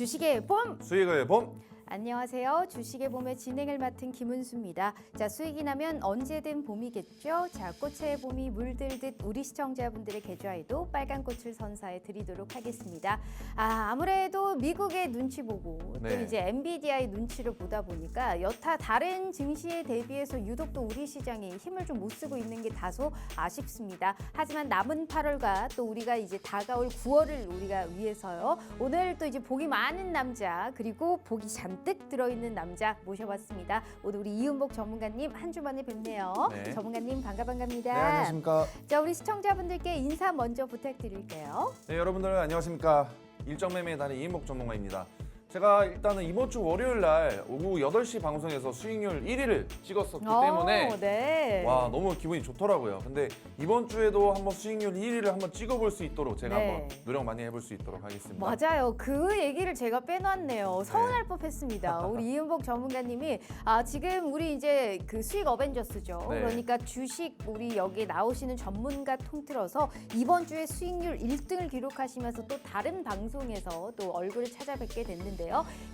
주식의 봄! 수익의 봄! 안녕하세요. 주식의 봄의 진행을 맡은 김은수입니다. 자, 수익이 나면 언제든 봄이겠죠. 자, 꽃의 봄이 물들듯 우리 시청자분들의 계좌에도 빨간 꽃을 선사해 드리도록 하겠습니다. 아무래도 미국의 눈치 보고 또 이제 엔비디아의 눈치를 보다 보니까 여타 다른 증시에 대비해서 유독 또 우리 시장이 힘을 좀 못 쓰고 있는 게 다소 아쉽습니다. 하지만 남은 8월과 또 우리가 이제 다가올 9월을 우리가 위해서요. 오늘 또 이제 복이 많은 남자 그리고 복이 잔뜩 들어있는 남자 모셔봤습니다. 오늘 우리 이은복 전문가님 한 주 만에 뵙네요. 네. 전문가님 반갑습니다. 네, 안녕하십니까. 자, 우리 시청자분들께 인사 먼저 부탁드릴게요. 네, 여러분들 안녕하십니까. 일정매매의 달인 이은복 전문가입니다. 제가 일단은 이번 주 월요일 날 오후 8시 방송에서 수익률 1위를 찍었었기 때문에 네. 와, 너무 기분이 좋더라고요. 근데 이번 주에도 한번 수익률 1위를 한번 찍어볼 수 있도록 제가 한번 노력 많이 해볼 수 있도록 하겠습니다. 맞아요. 그 얘기를 제가 빼놨네요. 서운할 법했습니다. 우리 이은복 전문가님이 지금 우리 이제 그 수익 어벤져스죠. 네. 그러니까 주식 우리 여기에 나오시는 전문가 통틀어서 이번 주에 수익률 1등을 기록하시면서 또 다른 방송에서 또 얼굴을 찾아뵙게 됐는데요.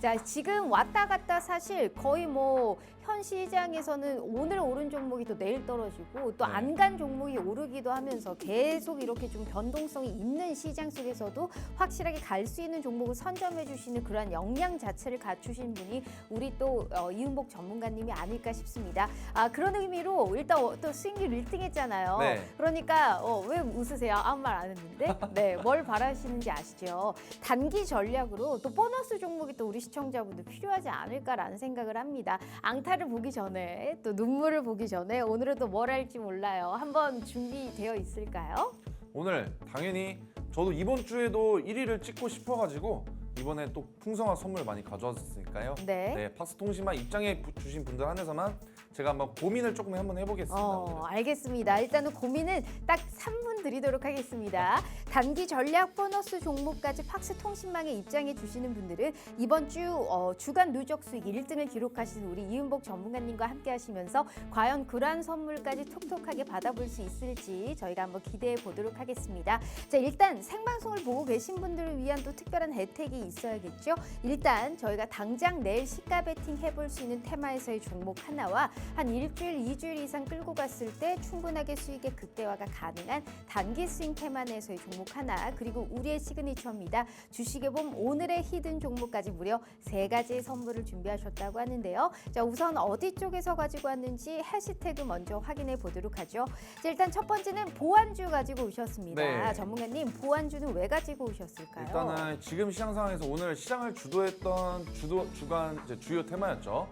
자, 지금 왔다 갔다 사실 거의 뭐 현 시장에서는 오늘 오른 종목이 또 내일 떨어지고 또 안 간 종목이 오르기도 하면서 계속 이렇게 좀 변동성이 있는 시장 속에서도 확실하게 갈 수 있는 종목을 선점해 주시는 그러한 역량 자체를 갖추신 분이 우리 또 이은복 전문가님이 아닐까 싶습니다. 그런 의미로 일단 또 수익률 1등 했잖아요. 네. 그러니까 왜 웃으세요? 아무 말 안 했는데? 네, 뭘 바라시는지 아시죠? 단기 전략으로 또 보너스 종목이 또 우리 시청자분들 필요하지 않을까라는 생각을 합니다. 앙탈을 보기 전에 또 눈물을 보기 전에 오늘은 또 뭘 할지 몰라요. 한번 준비되어 있을까요? 오늘 당연히 저도 이번 주에도 1위를 찍고 싶어가지고 이번에 또 풍성한 선물 많이 가져왔으니까요. 네. 팍스통신만 입장해 주신 분들 한해서만 제가 한번 고민을 조금 한번 해보겠습니다. 알겠습니다. 일단은 고민은 딱 3분 드리도록 하겠습니다. 단기 전략 보너스 종목까지 팍스통신망에 입장해 주시는 분들은 이번 주 주간 누적 수익 1등을 기록하신 우리 이은복 전문가님과 함께 하시면서 과연 그러한 선물까지 톡톡하게 받아볼 수 있을지 저희가 한번 기대해 보도록 하겠습니다. 자, 일단 생방송을 보고 계신 분들을 위한 또 특별한 혜택이 있어야겠죠. 일단 저희가 당장 내일 시가 베팅 해볼 수 있는 테마에서의 종목 하나와 한 일주일, 2주일 이상 끌고 갔을 때 충분하게 수익의 극대화가 가능한 단기 스윙 테마 내에서의 종목 하나, 그리고 우리의 시그니처입니다. 주식의 봄 오늘의 히든 종목까지 무려 3가지의 선물을 준비하셨다고 하는데요. 자, 우선 어디 쪽에서 가지고 왔는지 해시태그 먼저 확인해 보도록 하죠. 자, 일단 첫 번째는 보완주 가지고 오셨습니다. 네. 전문가님, 보완주는 왜 가지고 오셨을까요? 일단은 지금 시장 상황에서 오늘 시장을 주도했던 주간 주요 테마였죠.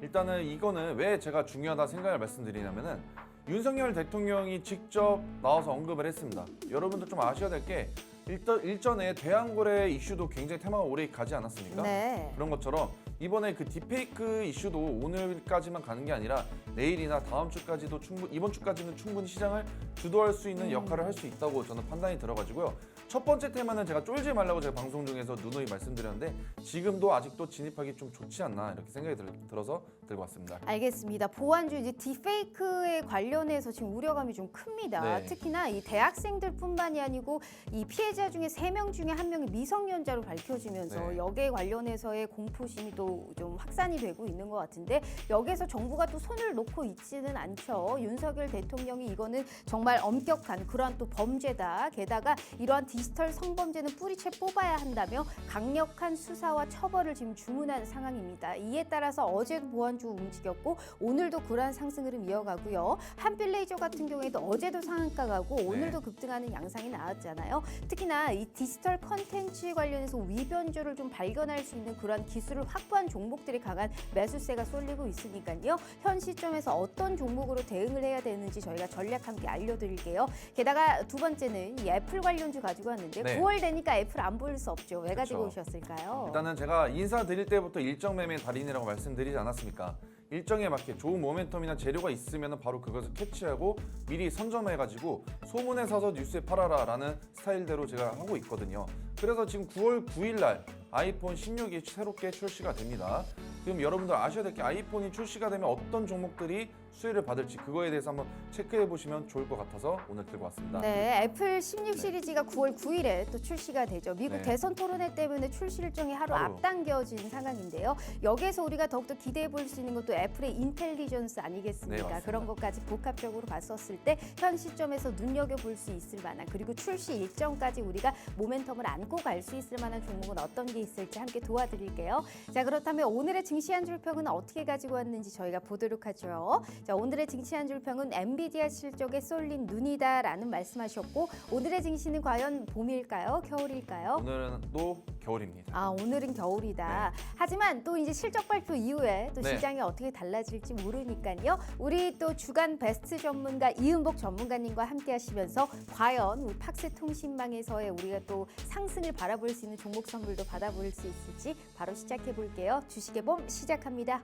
일단은 이거는 왜 제가 중요하다 생각을 말씀드리냐면은 윤석열 대통령이 직접 나와서 언급을 했습니다. 여러분들 좀 아셔야 될 게 일전에 대한거래 이슈도 굉장히 테마가 오래 가지 않았습니까? 네. 그런 것처럼 이번에 그 딥페이크 이슈도 오늘까지만 가는 게 아니라 내일이나 다음 주까지도 이번 주까지는 충분히 시장을 주도할 수 있는 역할을 할 수 있다고 저는 판단이 들어가지고요. 첫 번째 테마는 제가 쫄지 말라고 제가 방송 중에서 누누이 말씀드렸는데 지금도 아직도 진입하기 좀 좋지 않나 이렇게 생각이 들어서 들고 왔습니다. 알겠습니다. 보완주 이제 딥페이크에 관련해서 지금 우려감이 좀 큽니다. 네. 특히나 이 대학생들뿐만이 아니고 이 피해자 중에 3명 중에 1명이 미성년자로 밝혀지면서 네. 여기에 관련해서의 공포심이 또 좀 확산이 되고 있는 것 같은데 여기에서 정부가 또 손을 놓고 있지는 않죠. 윤석열 대통령이 이거는 정말 엄격한 그러한 또 범죄다. 게다가 이러한 디지털 성범죄는 뿌리채 뽑아야 한다며 강력한 수사와 처벌을 지금 주문한 상황입니다. 이에 따라서 어제도 보완주 움직였고 오늘도 그러한 상승 흐름 이어가고요. 한빛레이저 같은 경우에도 어제도 상한가 가고 오늘도 급등하는 양상이 나왔잖아요. 특히나 이 디지털 컨텐츠 관련해서 위변조를 좀 발견할 수 있는 그러한 기술을 확보한 종목들이 강한 매수세가 쏠리고 있으니까요. 현 시점에서 어떤 종목으로 대응을 해야 되는지 저희가 전략 함께 알려드릴게요. 게다가 두 번째는 이 애플 관련주 가지고 왔는데 네. 9월 되니까 애플 안 보일 수 없죠. 왜 가지고 그렇죠. 오셨을까요? 일단은 제가 인사드릴 때부터 일정 매매 달인이라고 말씀드리지 않았습니까? 일정에 맞게 좋은 모멘텀이나 재료가 있으면 바로 그것을 캐치하고 미리 선점해가지고 소문에 사서 뉴스에 팔아라라는 스타일대로 제가 하고 있거든요. 그래서 지금 9월 9일 날 아이폰 16이 새롭게 출시가 됩니다. 지금 여러분들 아셔야 될 게 아이폰이 출시가 되면 어떤 종목들이 수혜를 받을지 그거에 대해서 한번 체크해 보시면 좋을 것 같아서 오늘 들고 왔습니다. 네, 애플 16 시리즈가 9월 9일에 또 출시가 되죠. 미국 네. 대선 토론회 때문에 출시 일정이 하루 하루. 앞당겨진 상황인데요. 여기에서 우리가 더욱더 기대해 볼 수 있는 것도 애플의 인텔리전스 아니겠습니까? 네, 맞습니다. 그런 것까지 복합적으로 봤었을 때 현 시점에서 눈여겨볼 수 있을 만한 그리고 출시 일정까지 우리가 모멘텀을 안고 갈 수 있을 만한 종목은 어떤 게 있을지 함께 도와드릴게요. 자, 그렇다면 오늘의 증시 한 줄평은 어떻게 가지고 왔는지 저희가 보도록 하죠. 자, 오늘의 증시 한 줄평은 엔비디아 실적에 쏠린 눈이다라는 말씀하셨고 오늘의 증시는 과연 봄일까요? 겨울일까요? 오늘은 또 겨울입니다. 아, 오늘은 겨울이다. 하지만 또 이제 실적 발표 이후에 또 네. 시장이 어떻게 달라질지 모르니까요. 우리 또 주간 베스트 전문가 이은복 전문가님과 함께 하시면서 과연 우리 팍스 통신망에서의 우리가 또 상승을 바라볼 수 있는 종목 선물도 받아볼 수 있을지 바로 시작해 볼게요. 주식의 봄 시작합니다.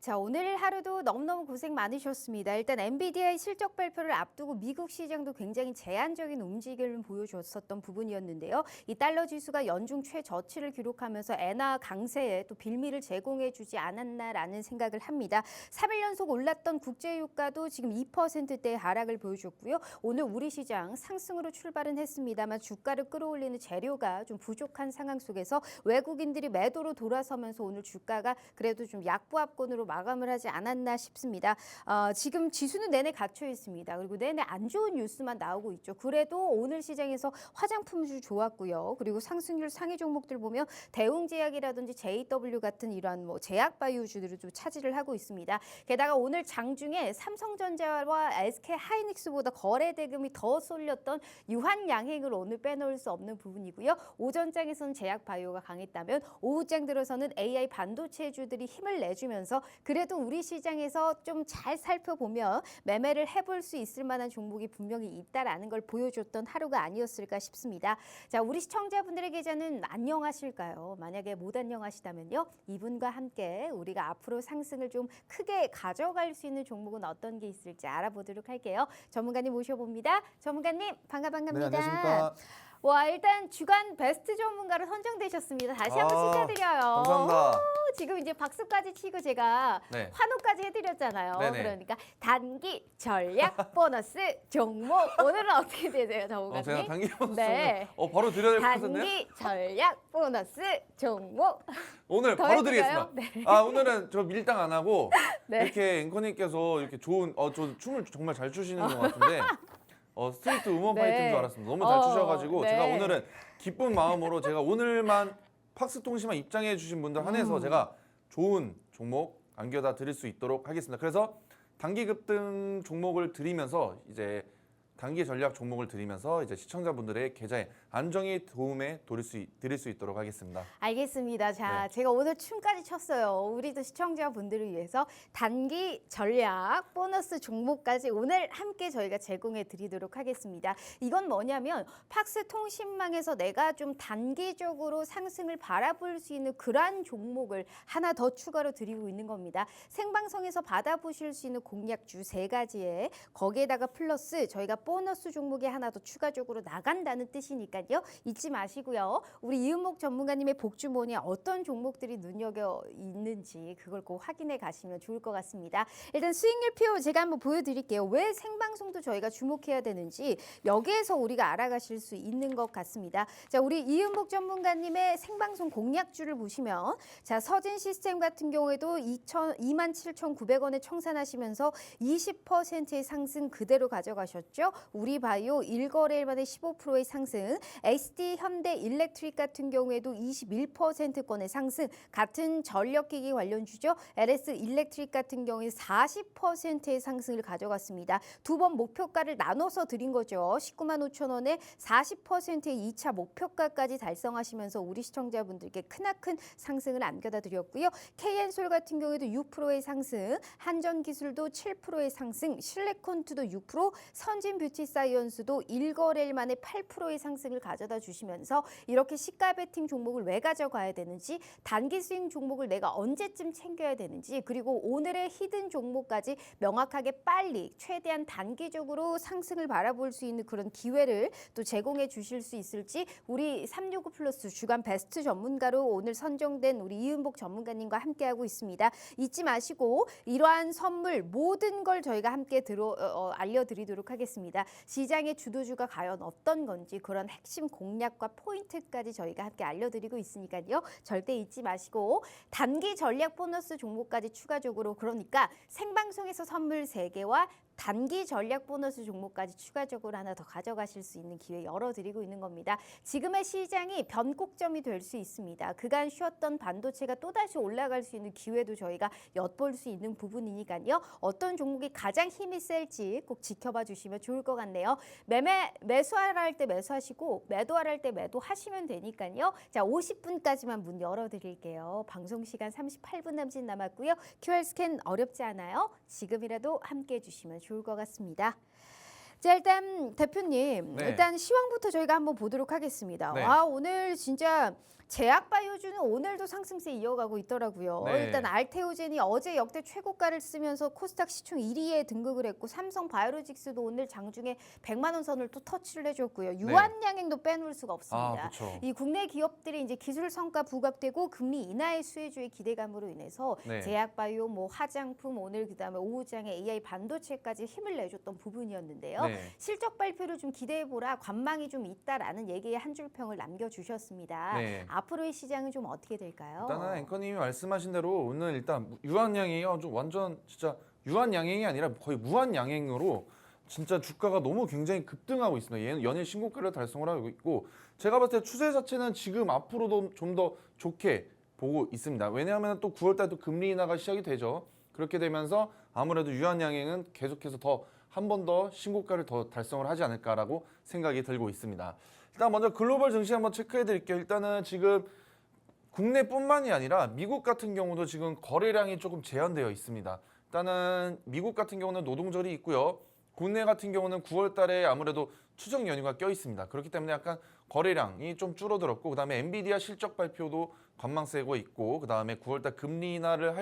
자, 오늘 하루도 너무너무 고생 많으셨습니다. 일단 엔비디아의 실적 발표를 앞두고 미국 시장도 굉장히 제한적인 움직임을 보여줬었던 부분이었는데요. 이 달러 지수가 연중 최저치를 기록하면서 엔화 강세에 또 빌미를 제공해주지 않았나라는 생각을 합니다. 3일 연속 올랐던 국제유가도 지금 2%대의 하락을 보여줬고요. 오늘 우리 시장 상승으로 출발은 했습니다만 주가를 끌어올리는 재료가 좀 부족한 상황 속에서 외국인들이 매도로 돌아서면서 오늘 주가가 그래도 좀 약보합권으로 마감을 하지 않았나 싶습니다. 지금 지수는 내내 갇혀 있습니다. 그리고 내내 안 좋은 뉴스만 나오고 있죠. 그래도 오늘 시장에서 화장품주 좋았고요. 그리고 상승률 상위 종목들 보면 대웅제약이라든지 JW 같은 이러한 뭐 제약 바이오주들을 좀 차지를 하고 있습니다. 게다가 오늘 장중에 삼성전자와 SK 하이닉스보다 거래 대금이 더 쏠렸던 유한양행을 오늘 빼놓을 수 없는 부분이고요. 오전장에서는 제약 바이오가 강했다면 오후장 들어서는 AI 반도체주들이 힘을 내주면서 그래도 우리 시장에서 좀 잘 살펴보면 매매를 해볼 수 있을 만한 종목이 분명히 있다라는 걸 보여줬던 하루가 아니었을까 싶습니다. 자, 우리 시청자분들의 계좌는 안녕하실까요? 만약에 못 안녕하시다면요. 이분과 함께 우리가 앞으로 상승을 좀 크게 가져갈 수 있는 종목은 어떤 게 있을지 알아보도록 할게요. 전문가님 모셔봅니다. 전문가님 반갑습니다. 네, 안녕하십니까. 와, 일단 주간 베스트 전문가로 선정되셨습니다. 다시 한번 축하드려요. 감사합니다. 지금 이제 박수까지 치고 제가 네. 환호까지 해드렸잖아요. 네네. 그러니까 단기 전략 보너스 종목 오늘은 어떻게 되세요, 전문가님? 제가 단기 보너스 네. 바로 드려야 될 것 같은데요? 단기 전략 보너스 종목. 오늘 더 바로 해드릴까요? 드리겠습니다. 오늘은 저 밀당 안 하고 네. 이렇게 앵커님께서 이렇게 좋은 저 춤을 정말 잘 추시는 것 같은데 스트리트 우먼 네. 파이터인 줄 알았습니다. 너무 잘 추셔가지고 네. 제가 오늘은 기쁜 마음으로 제가 오늘만 팍스 통신만 입장해 주신 분들 한해서 제가 좋은 종목 안겨다 드릴 수 있도록 하겠습니다. 그래서 단기 급등 종목을 드리면서 이제 단기 전략 종목을 드리면서 이제 시청자분들의 계좌에 안정의 도움에 드릴 수 있도록 하겠습니다. 알겠습니다. 자, 네. 제가 오늘 춤까지 췄어요. 우리도 시청자분들을 위해서 단기 전략 보너스 종목까지 오늘 함께 저희가 제공해 드리도록 하겠습니다. 이건 뭐냐면 팍스 통신망에서 내가 좀 단기적으로 상승을 바라볼 수 있는 그러한 종목을 하나 더 추가로 드리고 있는 겁니다. 생방송에서 받아보실 수 있는 공략주 3가지에 거기에다가 플러스 저희가 보너스 종목이 하나 더 추가적으로 나간다는 뜻이니까요. 잊지 마시고요. 우리 이은목 전문가님의 복주머니에 어떤 종목들이 눈여겨 있는지 그걸 꼭 확인해 가시면 좋을 것 같습니다. 일단 수익률표 제가 한번 보여드릴게요. 왜 생방송도 저희가 주목해야 되는지 여기에서 우리가 알아가실 수 있는 것 같습니다. 자, 우리 이은목 전문가님의 생방송 공략주를 보시면 자, 서진 시스템 같은 경우에도 27,900원에 청산하시면서 20%의 상승 그대로 가져가셨죠. 우리바이오 1거래일 만에 15%의 상승, SD 현대 일렉트릭 같은 경우에도 21%권의 상승, 같은 전력기기 관련주죠. LS 일렉트릭 같은 경우에 40%의 상승을 가져갔습니다. 두 번 목표가를 나눠서 드린 거죠. 19만 5천 원에 40%의 2차 목표가까지 달성하시면서 우리 시청자분들께 크나큰 상승을 안겨다 드렸고요. KN솔 같은 경우에도 6%의 상승, 한전기술도 7%의 상승, 실내콘트도 6%, 선진뷰티사이언스도 1거래일 만에 8%의 상승을 가져다 주시면서 이렇게 시가 베팅 종목을 왜 가져가야 되는지, 단기 스윙 종목을 내가 언제쯤 챙겨야 되는지, 그리고 오늘의 히든 종목까지 명확하게 빨리 최대한 단기적으로 상승을 바라볼 수 있는 그런 기회를 또 제공해 주실 수 있을지 우리 365 플러스 주간 베스트 전문가로 오늘 선정된 우리 이은복 전문가님과 함께하고 있습니다. 잊지 마시고 이러한 선물 모든 걸 저희가 함께 알려드리도록 하겠습니다. 시장의 주도주가 과연 어떤 건지 그런 핵심 공략과 포인트까지 저희가 함께 알려드리고 있으니까요. 절대 잊지 마시고 단기 전략 보너스 종목까지 추가적으로, 그러니까 생방송에서 선물 3개와 단기 전략 보너스 종목까지 추가적으로 하나 더 가져가실 수 있는 기회 열어드리고 있는 겁니다. 지금의 시장이 변곡점이 될 수 있습니다. 그간 쉬었던 반도체가 또다시 올라갈 수 있는 기회도 저희가 엿볼 수 있는 부분이니까요. 어떤 종목이 가장 힘이 셀지 꼭 지켜봐 주시면 좋을 것 같네요. 매수하라 할 때 매수하시고 매도하라 할 때 매도하시면 되니까요. 자, 50분까지만 문 열어드릴게요. 방송 시간 38분 남짓 남았고요. QR 스캔 어렵지 않아요. 지금이라도 함께해 주시면 좋을 것 같습니다. 자, 일단 대표님, 네. 일단 시황부터 저희가 한번 보도록 하겠습니다. 네. 와, 오늘 진짜 제약바이오주는 오늘도 상승세 이어가고 있더라고요. 네. 일단 알테오젠이 어제 역대 최고가를 쓰면서 코스닥 시총 1위에 등극을 했고, 삼성바이오로직스도 오늘 장중에 100만 원 선을 또 터치를 해줬고요. 유한양행도 빼놓을 수가 없습니다. 그렇죠. 이 국내 기업들이 이제 기술 성과 부각되고 금리 인하의 수혜주의 기대감으로 인해서 네. 제약바이오, 뭐 화장품, 오늘 그다음에 오후장에 AI 반도체까지 힘을 내줬던 부분이었는데요. 네. 실적 발표를 좀 기대해보라, 관망이 좀 있다라는 얘기에 한 줄 평을 남겨주셨습니다. 네. 앞으로의 시장은 좀 어떻게 될까요? 일단은 앵커님이 말씀하신 대로 오늘 일단 유한양행이요, 좀 완전 진짜 유한양행이 아니라 거의 무한양행으로 진짜 주가가 너무 굉장히 급등하고 있습니다. 얘는 연일 신고가를 달성을 하고 있고, 제가 봤을 때 추세 자체는 지금 앞으로도 좀 더 좋게 보고 있습니다. 왜냐하면 또 9월달 또 금리 인하가 시작이 되죠. 그렇게 되면서 아무래도 유한양행은 계속해서 더 한 번 더 신고가를 더 달성을 하지 않을까라고 생각이 들고 있습니다. 일단 먼저 글로벌 증시 한번 체크해 드릴게요. 일단은 지금 국내뿐만이 아니라 미국 같은 경우도 지금 거래량이 조금 제한되어 있습니다. 일단은 미국 같은 경우는 노동절이 있고요. 국내 같은 경우는 9월 달에 아무래도 추석 연휴가 껴 있습니다. 그렇기 때문에 약간 거래량이 좀 줄어들었고, 그다음에 엔비디아 실적 발표도 관망세고 있고, 그다음에 9월 달 금리 인하를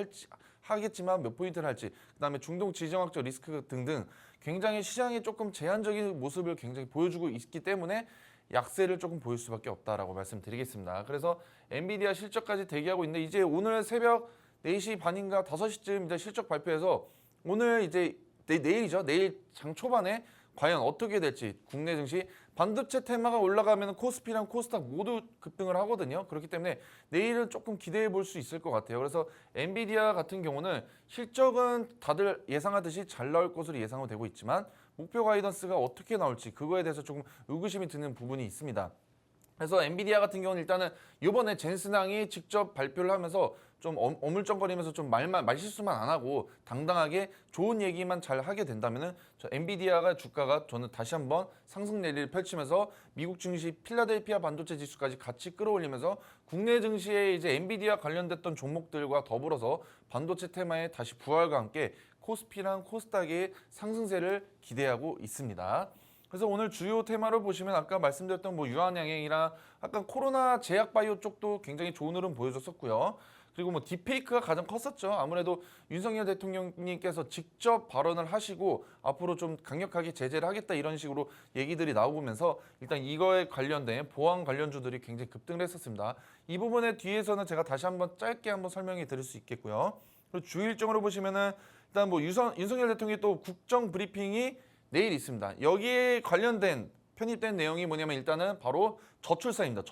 하겠지만 몇 포인트를 할지, 그다음에 중동 지정학적 리스크 등등 굉장히 시장이 조금 제한적인 모습을 굉장히 보여주고 있기 때문에 약세를 조금 보일 수밖에 없다라고 말씀드리겠습니다. 그래서 엔비디아 실적까지 대기하고 있는데, 이제 오늘 새벽 4시 반인가 5시쯤 이제 실적 발표해서 오늘 이제 내일이죠. 내일 장 초반에 과연 어떻게 될지, 국내 증시 반도체 테마가 올라가면 코스피랑 코스닥 모두 급등을 하거든요. 그렇기 때문에 내일은 조금 기대해 볼 수 있을 것 같아요. 그래서 엔비디아 같은 경우는 실적은 다들 예상하듯이 잘 나올 것으로 예상은 되고 있지만 목표 가이던스가 어떻게 나올지 그거에 대해서 조금 의구심이 드는 부분이 있습니다. 그래서 엔비디아 같은 경우는 일단은 이번에 젠슨항이 직접 발표를 하면서 좀 어물쩡거리면서 좀 말실수만 안 하고 당당하게 좋은 얘기만 잘 하게 된다면은 저 엔비디아가 주가가 저는 다시 한번 상승 내리를 펼치면서 미국 증시 필라델피아 반도체 지수까지 같이 끌어올리면서 국내 증시에 이제 엔비디아 관련됐던 종목들과 더불어서 반도체 테마에 다시 부활과 함께 코스피랑 코스닥의 상승세를 기대하고 있습니다. 그래서 오늘 주요 테마를 보시면 아까 말씀드렸던 뭐 유한양행이랑 약간 코로나 제약 바이오 쪽도 굉장히 좋은 흐름 보여줬었고요. 그리고 뭐 딥페이크가 가장 컸었죠. 아무래도 윤석열 대통령님께서 직접 발언을 하시고 앞으로 좀 강력하게 제재를 하겠다 이런 식으로 얘기들이 나오면서 일단 이거에 관련된 보안 관련주들이 굉장히 급등을 했었습니다. 이 부분에 뒤에서는 제가 다시 한번 짧게 한번 설명해 드릴 수 있겠고요. 그리고 주요 일정으로 보시면은 일단 뭐 윤석열 대통령이 또 국정 브리핑이 내일 있습니다. 여기에 관련된 편입된 내용이 뭐냐면 일단은 바로 저출산입니다.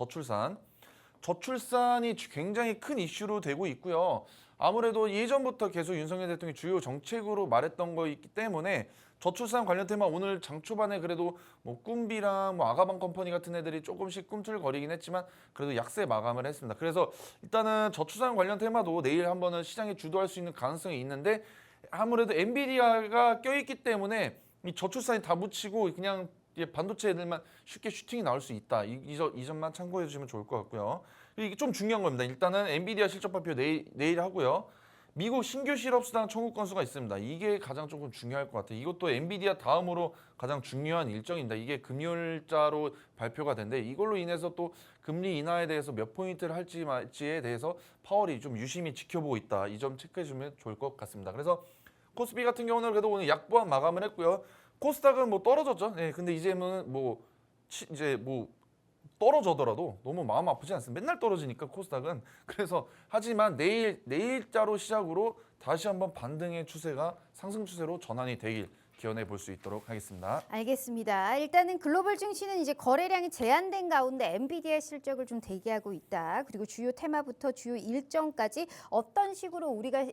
저출산이 굉장히 큰 이슈로 되고 있고요. 아무래도 예전부터 계속 윤석열 대통령이 주요 정책으로 말했던 거있기 때문에 저출산 관련 테마 오늘 장 초반에 그래도 뭐 꿈비랑 뭐 아가방 컴퍼니 같은 애들이 조금씩 꿈틀거리긴 했지만 그래도 약세 마감을 했습니다. 그래서 일단은 저출산 관련 테마도 내일 한번은 시장에 주도할 수 있는 가능성이 있는데 아무래도 엔비디아가 껴있기 때문에 이 저출산이 다 묻히고 그냥 반도체 애들만 쉽게 슈팅이 나올 수 있다. 이 점만 참고해 주시면 좋을 것 같고요. 이게 좀 중요한 겁니다. 일단은 엔비디아 실적 발표 내일 하고요. 미국 신규 실업수당 청구 건수가 있습니다. 이게 가장 조금 중요할 것 같아요. 이것도 엔비디아 다음으로 가장 중요한 일정입니다. 이게 금요일자로 발표가 된데 이걸로 인해서 또 금리 인하에 대해서 몇 포인트를 할지 말지에 대해서 파월이 좀 유심히 지켜보고 있다. 이 점 체크해 주면 좋을 것 같습니다. 그래서 코스피 같은 경우는 그래도 오늘 약보합 마감을 했고요. 코스닥은 뭐 떨어졌죠. 네, 근데 이제는 이제 떨어져더라도 너무 마음 아프지 않습니다. 맨날 떨어지니까 코스닥은. 그래서 하지만 내일자로 시작으로 다시 한번 반등의 추세가 상승 추세로 전환이 되길 기원해 볼 수 있도록 하겠습니다. 알겠습니다. 일단은 글로벌 증시는 이제 거래량이 제한된 가운데 엔비디아 실적을 좀 대기하고 있다. 그리고 주요 테마부터 주요 일정까지 어떤 식으로 우리가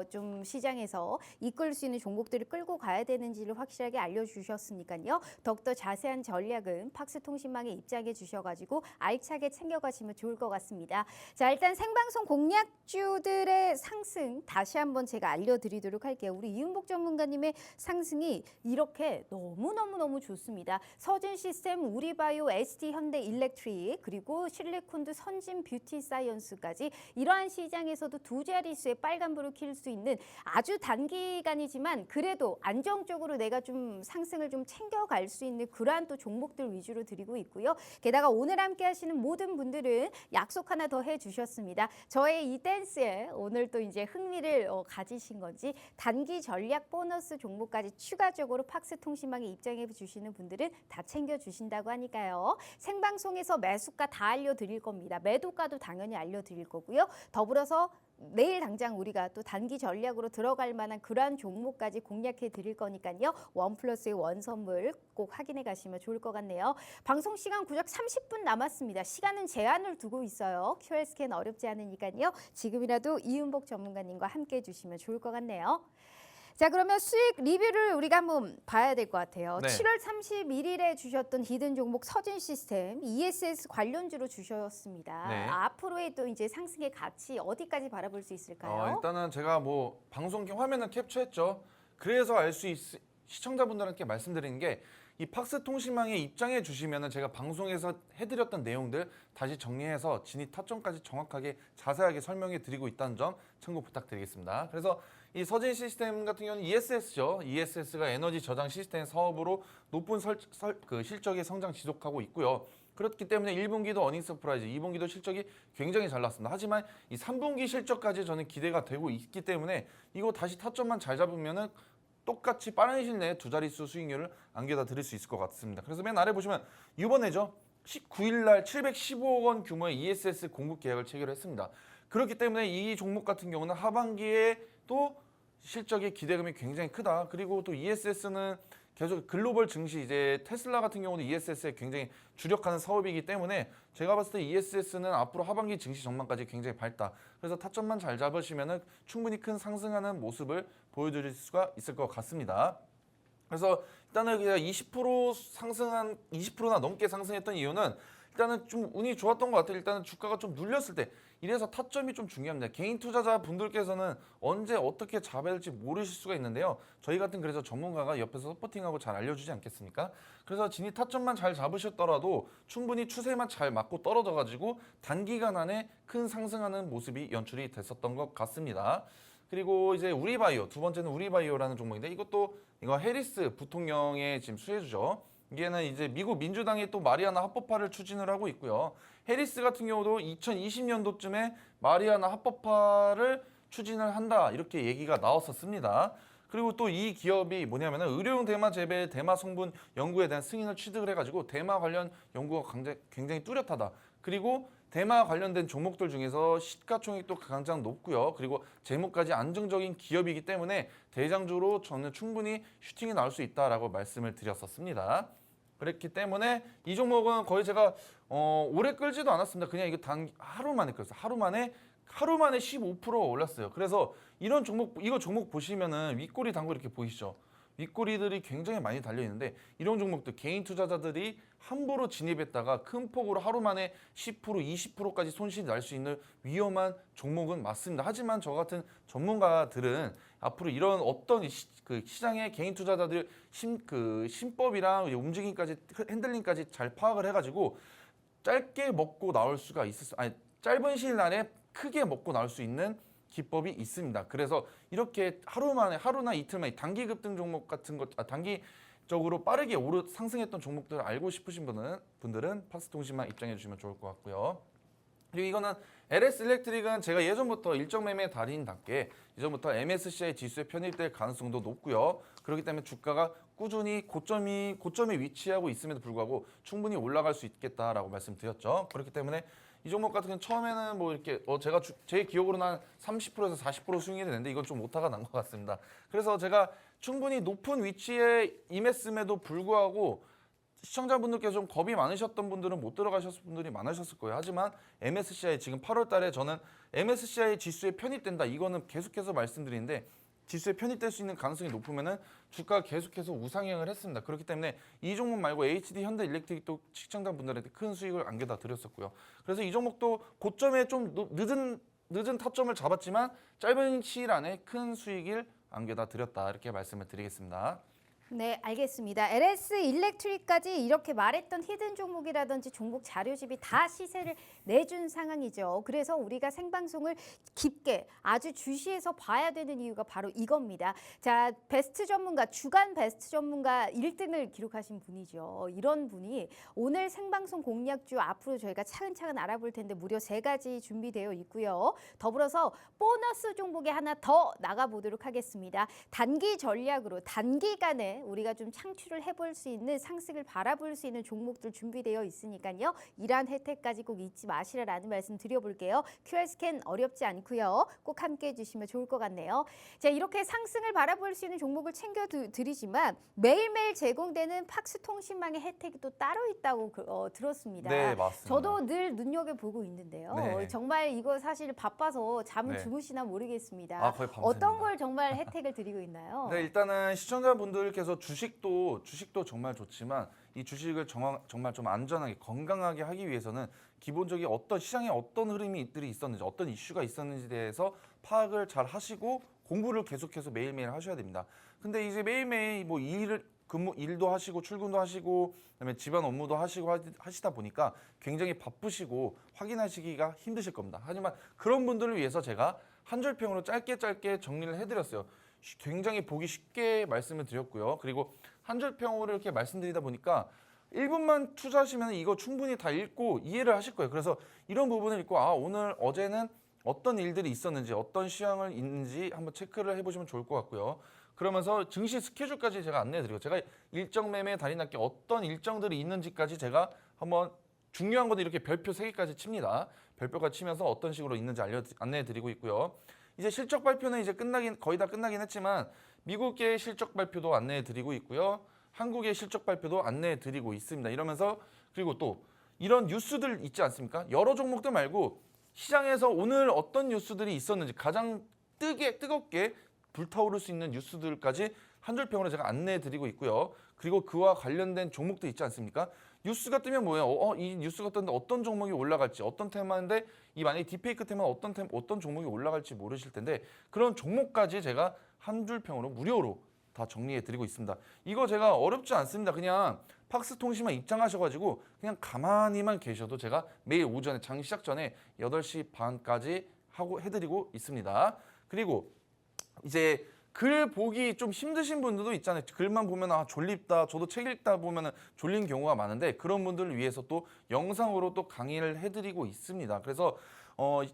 좀 시장에서 이끌 수 있는 종목들을 끌고 가야 되는지를 확실하게 알려주셨으니까요. 더욱더 자세한 전략은 팍스통신망에 입장해 주셔가지고 알차게 챙겨가시면 좋을 것 같습니다. 자, 일단 생방송 공략주들의 상승 다시 한번 제가 알려드리도록 할게요. 우리 이윤복 전문가님의 상승이 이렇게 너무 좋습니다. 서진 시스템, 우리바이오, ST 현대 일렉트릭 그리고 실리콘드 선진 뷰티 사이언스까지 이러한 시장에서도 두 자릿수의 빨간불을 킬 수 있는 아주 단기간이지만 그래도 안정적으로 내가 좀 상승을 좀 챙겨갈 수 있는 그러한 또 종목들 위주로 드리고 있고요. 게다가 오늘 함께 하시는 모든 분들은 약속 하나 더 해주셨습니다. 저의 이 댄스에 오늘 또 이제 흥미를 가지신 건지 단기 전략 보너스 종목까지 추가적으로 팍스통신망에 입장해 주시는 분들은 다 챙겨주신다고 하니까요. 생방송에서 매수가 다 알려드릴 겁니다. 매도가도 당연히 알려드릴 거고요. 더불어서 내일 당장 우리가 또 단기 전략으로 들어갈 만한 그러한 종목까지 공략해 드릴 거니까요. 원 플러스의 원 선물 꼭 확인해 가시면 좋을 것 같네요. 방송 시간 구적 30분 남았습니다. 시간은 제한을 두고 있어요. QR 스캔 어렵지 않으니까요. 지금이라도 이윤복 전문가님과 함께 해주시면 좋을 것 같네요. 자, 그러면 수익 리뷰를 우리가 한번 봐야 될 것 같아요. 네. 7월 31일에 주셨던 히든 종목 서진 시스템 ESS 관련주로 주셨습니다. 네. 앞으로의 또 이제 상승의 가치 어디까지 바라볼 수 있을까요? 일단은 제가 뭐 방송 화면을 캡처했죠. 그래서 시청자분들께 말씀드리는 게 이 팍스 통신망에 입장해 주시면은 제가 방송에서 해드렸던 내용들 다시 정리해서 진입 타점까지 정확하게 자세하게 설명해 드리고 있다는 점 참고 부탁드리겠습니다. 그래서 이 서진 시스템 같은 경우는 ESS죠. ESS가 에너지 저장 시스템 사업으로 높은 실적의 성장 지속하고 있고요. 그렇기 때문에 1분기도 어닝 서프라이즈, 2분기도 실적이 굉장히 잘 났습니다. 하지만 이 3분기 실적까지 저는 기대가 되고 있기 때문에 이거 다시 타점만 잘 잡으면은 똑같이 빠른 시일 내에 두 자릿수 수익률을 안겨다 드릴 수 있을 것 같습니다. 그래서 맨 아래 보시면 이번에죠. 19일 날 715억 원 규모의 ESS 공급 계약을 체결했습니다. 그렇기 때문에 이 종목 같은 경우는 하반기에 또 실적의 기대감이 굉장히 크다. 그리고 또 ESS는 계속 글로벌 증시 이제 테슬라 같은 경우도 ESS에 굉장히 주력하는 사업이기 때문에 제가 봤을 때 ESS는 앞으로 하반기 증시 전망까지 굉장히 밝다. 그래서 타점만 잘 잡으시면은 충분히 큰 상승하는 모습을 보여드릴 수가 있을 것 같습니다. 그래서 일단은 그냥 20%나 넘게 상승했던 이유는 일단은 좀 운이 좋았던 것 같아요. 일단은 주가가 좀 눌렸을 때 이래서 타점이 좀 중요합니다. 개인 투자자 분들께서는 언제 어떻게 잡아야 될지 모르실 수가 있는데요. 저희 같은 그래서 전문가가 옆에서 서포팅하고 잘 알려주지 않겠습니까? 그래서 진입 타점만 잘 잡으셨더라도 충분히 추세만 잘 맞고 떨어져가지고 단기간 안에 큰 상승하는 모습이 연출이 됐었던 것 같습니다. 그리고 이제 우리바이오 두 번째는 우리바이오라는 종목인데 이거 해리스 부통령의 지금 수혜주죠. 이게는 이제 미국 민주당이 또 마리아나 합법화를 추진을 하고 있고요. 해리스 같은 경우도 2020년도쯤에 마리아나 합법화를 추진을 한다 이렇게 얘기가 나왔었습니다. 그리고 또 이 기업이 뭐냐면은 의료용 대마 재배, 대마 성분 연구에 대한 승인을 취득을 해가지고 대마 관련 연구가 굉장히 뚜렷하다. 그리고 대마 관련된 종목들 중에서 시가총액도 가장 높고요. 그리고 재무까지 안정적인 기업이기 때문에 대장주로 저는 충분히 슈팅이 나올 수 있다라고 말씀을 드렸었습니다. 그렇기 때문에 이 종목은 거의 제가 오래 끌지도 않았습니다. 그냥 이거 하루 만에 끌었어요. 하루 만에 15% 올랐어요. 그래서 이런 종목, 이거 종목 보시면은 윗꼬리 단거 이렇게 보이시죠? 윗꼬리들이 굉장히 많이 달려 있는데 이런 종목들 개인 투자자들이 함부로 진입했다가 큰 폭으로 하루 만에 10%, 20%까지 손실이 날 수 있는 위험한 종목은 맞습니다. 하지만 저 같은 전문가들은 앞으로 이런 어떤 시장의 개인 투자자들 신법이랑 움직임까지 핸들링까지 잘 파악을 해가지고 짧게 먹고 나올 수가 짧은 시일 안에 크게 먹고 나올 수 있는 기법이 있습니다. 그래서 이렇게 하루나 이틀 만에 단기 급등 종목 같은 것, 단기적으로 빠르게 상승했던 종목들을 알고 싶으신 분들은 팍스통신만 입장해 주시면 좋을 것 같고요. 그리고 이거는 LS 일렉트릭은 제가 예전부터 일정 매매 달인답게 예전부터 MSCI 지수에 편입될 가능성도 높고요. 그렇기 때문에 주가가 꾸준히 고점에 위치하고 있음에도 불구하고 충분히 올라갈 수 있겠다라고 말씀드렸죠. 그렇기 때문에 이 종목 같은 경우는 처음에는 뭐 이렇게 제가 제 기억으로는 한 30%에서 40% 수익이 되는데 이건 좀 오타가 난 것 같습니다. 그래서 제가 충분히 높은 위치에 임했음에도 불구하고 시청자분들께서 좀 겁이 많으셨던 분들은 못 들어가셨을 분들이 많으셨을 거예요. 하지만 MSCI 지금 8월 달에 저는 MSCI 지수에 편입된다. 이거는 계속해서 말씀드리는데 지수에 편입될 수 있는 가능성이 높으면은 주가가 계속해서 우상향을 했습니다. 그렇기 때문에 이 종목 말고 HD 현대일렉트릭도 시청자분들한테 큰 수익을 안겨다 드렸었고요. 그래서 이 종목도 고점에 좀 늦은 타점을 잡았지만 짧은 시일 안에 큰 수익을 안겨다 드렸다. 이렇게 말씀을 드리겠습니다. 네, 알겠습니다. LS 일렉트릭까지 이렇게 말했던 히든 종목이라든지 종목 자료집이 다 시세를 내준 상황이죠. 그래서 우리가 생방송을 깊게 아주 주시해서 봐야 되는 이유가 바로 이겁니다. 자, 베스트 전문가, 주간 베스트 전문가 1등을 기록하신 분이죠. 이런 분이 오늘 생방송 공략주 앞으로 저희가 차근차근 알아볼 텐데 무려 3가지 준비되어 있고요. 더불어서 보너스 종목에 하나 더 나가보도록 하겠습니다. 단기 전략으로 단기간에 우리가 좀 창출을 해볼 수 있는 상승을 바라볼 수 있는 종목들 준비되어 있으니까요. 이러한 혜택까지 꼭 잊지 마시라는 말씀 드려볼게요. QR 스캔 어렵지 않고요. 꼭 함께해 주시면 좋을 것 같네요. 자, 이렇게 상승을 바라볼 수 있는 종목을 챙겨 드리지만 매일매일 제공되는 팍스통신망의 혜택이 또 따로 있다고 들었습니다. 네, 맞습니다. 저도 늘 눈여겨보고 있는데요. 네. 정말 이거 사실 바빠서 잠을 네. 주무시나 모르겠습니다. 거의 밤새입니다. 어떤 걸 정말 혜택을 드리고 있나요? 네, 일단은 시청자분들께서 주식도 정말 좋지만 이 주식을 정말 좀 안전하게 건강하게 하기 위해서는 기본적인 어떤 시장에 어떤 흐름들이 있었는지 어떤 이슈가 있었는지에 대해서 파악을 잘 하시고 공부를 계속해서 매일매일 하셔야 됩니다. 근데 이제 매일매일 뭐 일도 하시고 출근도 하시고 그다음에 집안 업무도 하시다 보니까 굉장히 바쁘시고 확인하시기가 힘드실 겁니다. 하지만 그런 분들을 위해서 제가 한 줄평으로 짧게 정리를 해드렸어요. 굉장히 보기 쉽게 말씀을 드렸고요. 그리고 한 줄평으로 이렇게 말씀드리다 보니까 1분만 투자하시면 이거 충분히 다 읽고 이해를 하실 거예요. 그래서 이런 부분을 읽고 어제는 어떤 일들이 있었는지 어떤 시황을 있는지 한번 체크를 해보시면 좋을 것 같고요. 그러면서 증시 스케줄까지 제가 안내해드리고 제가 일정 매매 달인답게 어떤 일정들이 있는지까지 제가 한번 중요한 것도 이렇게 별표 3개까지 칩니다. 별표까지 치면서 어떤 식으로 있는지 안내해드리고 있고요. 이제 실적 발표는 이제 거의 다 끝나긴 했지만 미국의 실적 발표도 안내해드리고 있고요. 한국의 실적 발표도 안내해드리고 있습니다. 이러면서 그리고 또 이런 뉴스들 있지 않습니까? 여러 종목들 말고 시장에서 오늘 어떤 뉴스들이 있었는지 가장 뜨겁게 불타오를 수 있는 뉴스들까지 한 줄평으로 제가 안내해드리고 있고요. 그리고 그와 관련된 종목들 있지 않습니까? 뉴스가 뜨면 뭐예요? 이 뉴스가 떴는데 어떤 종목이 올라갈지, 어떤 테마인데 이 만약에 딥페이크 테마는 어떤 종목이 올라갈지 모르실 텐데 그런 종목까지 제가 한 줄 평으로 무료로 다 정리해 드리고 있습니다. 이거 제가 어렵지 않습니다. 그냥 팍스통신만 입장하셔가지고 그냥 가만히만 계셔도 제가 매일 오전에 장 시작 전에 8시 반까지 하고 해드리고 있습니다. 그리고 이제 글 보기 좀 힘드신 분들도 있잖아요. 글만 보면 졸립다. 저도 책 읽다 보면 졸린 경우가 많은데 그런 분들을 위해서 또 영상으로 또 강의를 해드리고 있습니다. 그래서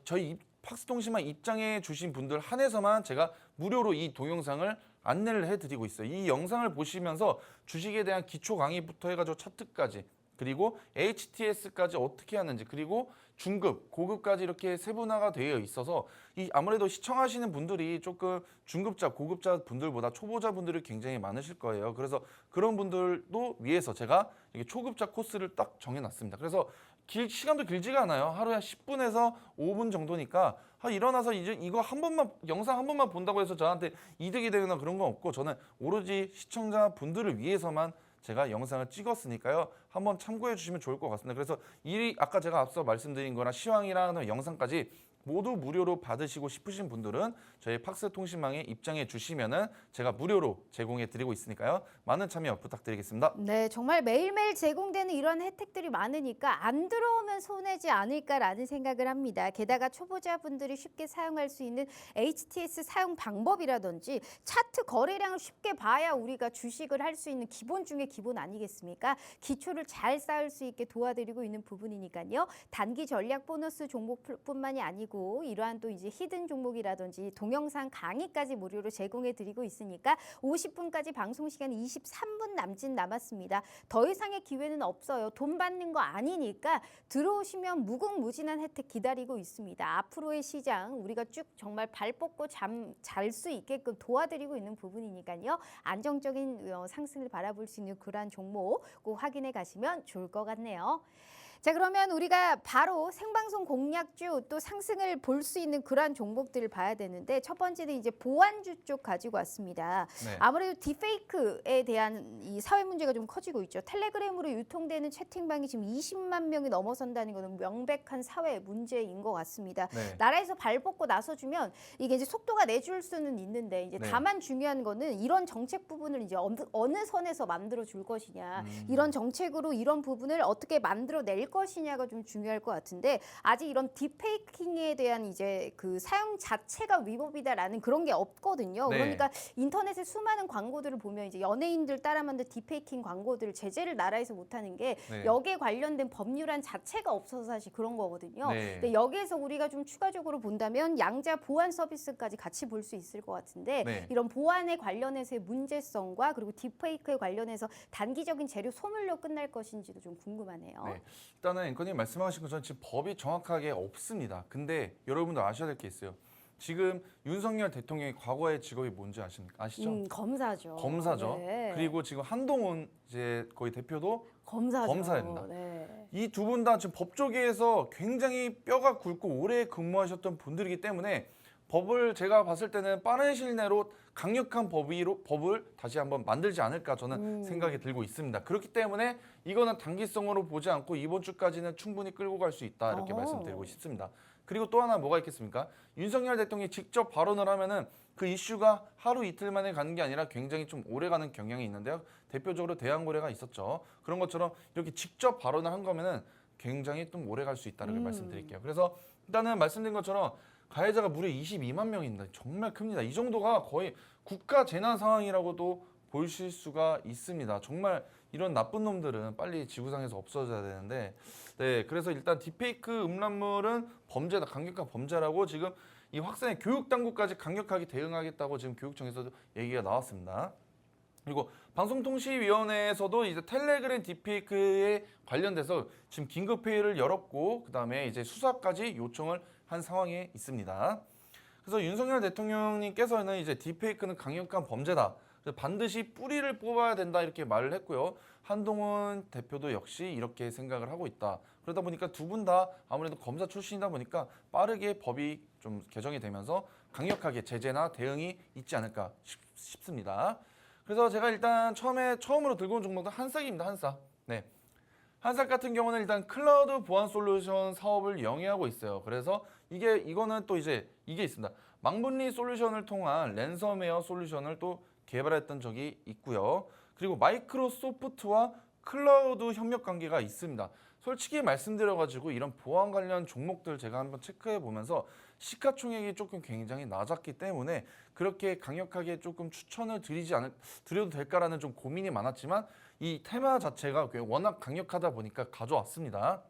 저희 팍스통신만 입장해 주신 분들 한해서만 제가 무료로 이 동영상을 안내를 해드리고 있어요. 이 영상을 보시면서 주식에 대한 기초 강의부터 해가지고 차트까지 그리고 HTS까지 어떻게 하는지 그리고 중급, 고급까지 이렇게 세분화가 되어 있어서 이 아무래도 시청하시는 분들이 조금 중급자, 고급자 분들보다 초보자 분들이 굉장히 많으실 거예요. 그래서 그런 분들도 위해서 제가 이게 초급자 코스를 딱 정해놨습니다. 그래서 시간도 길지가 않아요. 하루에 10분에서 5분 정도니까 일어나서 이제 이거 한 번만 영상 한 번만 본다고 해서 저한테 이득이 되거나 그런 건 없고 저는 오로지 시청자 분들을 위해서만 제가 영상을 찍었으니까요. 한번 참고해 주시면 좋을 것 같습니다. 그래서 아까 제가 앞서 말씀드린 거나 시황이랑 영상까지 모두 무료로 받으시고 싶으신 분들은 저희 팍스통신망에 입장해 주시면은 제가 무료로 제공해 드리고 있으니까요. 많은 참여 부탁드리겠습니다. 네, 정말 매일매일 제공되는 이런 혜택들이 많으니까 안 들어오면 손해지 않을까라는 생각을 합니다. 게다가 초보자분들이 쉽게 사용할 수 있는 HTS 사용 방법이라든지 차트 거래량을 쉽게 봐야 우리가 주식을 할 수 있는 기본 중에 기본 아니겠습니까? 기초를 잘 쌓을 수 있게 도와드리고 있는 부분이니까요. 단기 전략 보너스 종목뿐만이 아니고 이러한 또 이제 히든 종목이라든지 동영상 강의까지 무료로 제공해 드리고 있으니까 50분까지 방송 시간 23분 남았습니다. 더 이상의 기회는 없어요. 돈 받는 거 아니니까 들어오시면 무궁무진한 혜택 기다리고 있습니다. 앞으로의 시장 우리가 쭉 정말 발 뻗고 잠 잘 수 있게끔 도와드리고 있는 부분이니까요. 안정적인 상승을 바라볼 수 있는 그러한 종목 꼭 확인해 가시면 좋을 것 같네요. 자, 그러면 우리가 바로 생방송 공략주 또 상승을 볼 수 있는 그러한 종목들을 봐야 되는데 첫 번째는 이제 보안주 쪽 가지고 왔습니다. 네. 아무래도 딥페이크에 대한 이 사회 문제가 좀 커지고 있죠. 텔레그램으로 유통되는 채팅방이 지금 20만 명이 넘어선다는 것은 명백한 사회 문제인 것 같습니다. 네. 나라에서 발 뻗고 나서주면 이게 이제 속도가 내줄 수는 있는데 이제 네. 다만 중요한 거는 이런 정책 부분을 이제 어느 선에서 만들어 줄 것이냐, 이런 정책으로 이런 부분을 어떻게 만들어 낼 것이냐가 좀 중요할 것 같은데 아직 이런 딥페이킹에 대한 이제 그 사용 자체가 위법이다라는 그런 게 없거든요. 네. 그러니까 인터넷에 수많은 광고들을 보면 이제 연예인들 따라 만든 딥페이킹 광고들을 제재를 나라에서 못하는 게 네. 여기에 관련된 법률안 자체가 없어서 사실 그런 거거든요. 네. 근데 여기에서 우리가 좀 추가적으로 본다면 양자 보안 서비스까지 같이 볼 수 있을 것 같은데 네. 이런 보안에 관련해서의 문제성과 그리고 딥페이크에 관련해서 단기적인 재료 소멸로 끝날 것인지도 좀 궁금하네요. 네. 일단은 앵커님 말씀하신 것처럼 지금 법이 정확하게 없습니다. 근데 여러분들 아셔야 될 게 있어요. 지금 윤석열 대통령의 과거의 직업이 뭔지 아시죠? 검사죠. 검사죠. 네. 그리고 지금 한동훈 이제 거의 대표도 검사죠. 검사입니다. 네. 이 두 분 다 지금 법조계에서 굉장히 뼈가 굵고 오래 근무하셨던 분들이기 때문에 법을 제가 봤을 때는 빠른 시일 내로 강력한 법을 다시 한번 만들지 않을까 저는 생각이 들고 있습니다. 그렇기 때문에 이거는 단기성으로 보지 않고 이번 주까지는 충분히 끌고 갈 수 있다 이렇게 말씀드리고 싶습니다. 그리고 또 하나 뭐가 있겠습니까? 윤석열 대통령이 직접 발언을 하면은 그 이슈가 하루 이틀 만에 가는 게 아니라 굉장히 좀 오래 가는 경향이 있는데요. 대표적으로 대한고래가 있었죠. 그런 것처럼 이렇게 직접 발언을 한 거면은 굉장히 좀 오래 갈 수 있다는 걸 말씀드릴게요. 그래서 일단은 말씀드린 것처럼 가해자가 무려 22만 명입니다. 정말 큽니다. 이 정도가 거의 국가 재난 상황이라고도 보실 수가 있습니다. 정말 이런 나쁜 놈들은 빨리 지구상에서 없어져야 되는데, 네, 그래서 일단 딥페이크 음란물은 범죄다, 강력한 범죄라고 지금 이 확산의 교육 당국까지 강력하게 대응하겠다고 지금 교육청에서도 얘기가 나왔습니다. 그리고 방송통신위원회에서도 이제 텔레그램 딥페이크에 관련돼서 지금 긴급회의를 열었고 그다음에 이제 수사까지 요청을 한 상황에 있습니다. 그래서 윤석열 대통령님께서는 이제 딥페이크는 강력한 범죄다. 그래서 반드시 뿌리를 뽑아야 된다 이렇게 말을 했고요. 한동훈 대표도 역시 이렇게 생각을 하고 있다. 그러다 보니까 두 분 다 아무래도 검사 출신이다 보니까 빠르게 법이 좀 개정이 되면서 강력하게 제재나 대응이 있지 않을까 싶습니다. 그래서 제가 일단 처음으로 들고 온 종목은 한싹입니다. 한싹. 네. 한삭 같은 경우는 일단 클라우드 보안 솔루션 사업을 영위하고 있어요. 그래서 이거는 또 이제 이게 있습니다. 망분리 솔루션을 통한 랜섬웨어 솔루션을 또 개발했던 적이 있고요. 그리고 마이크로소프트와 클라우드 협력 관계가 있습니다. 솔직히 말씀드려가지고 이런 보안 관련 종목들 제가 한번 체크해 보면서 시가총액이 조금 굉장히 낮았기 때문에 그렇게 강력하게 조금 추천을 드려도 될까라는 좀 고민이 많았지만 이 테마 자체가 워낙 강력하다 보니까 가져왔습니다.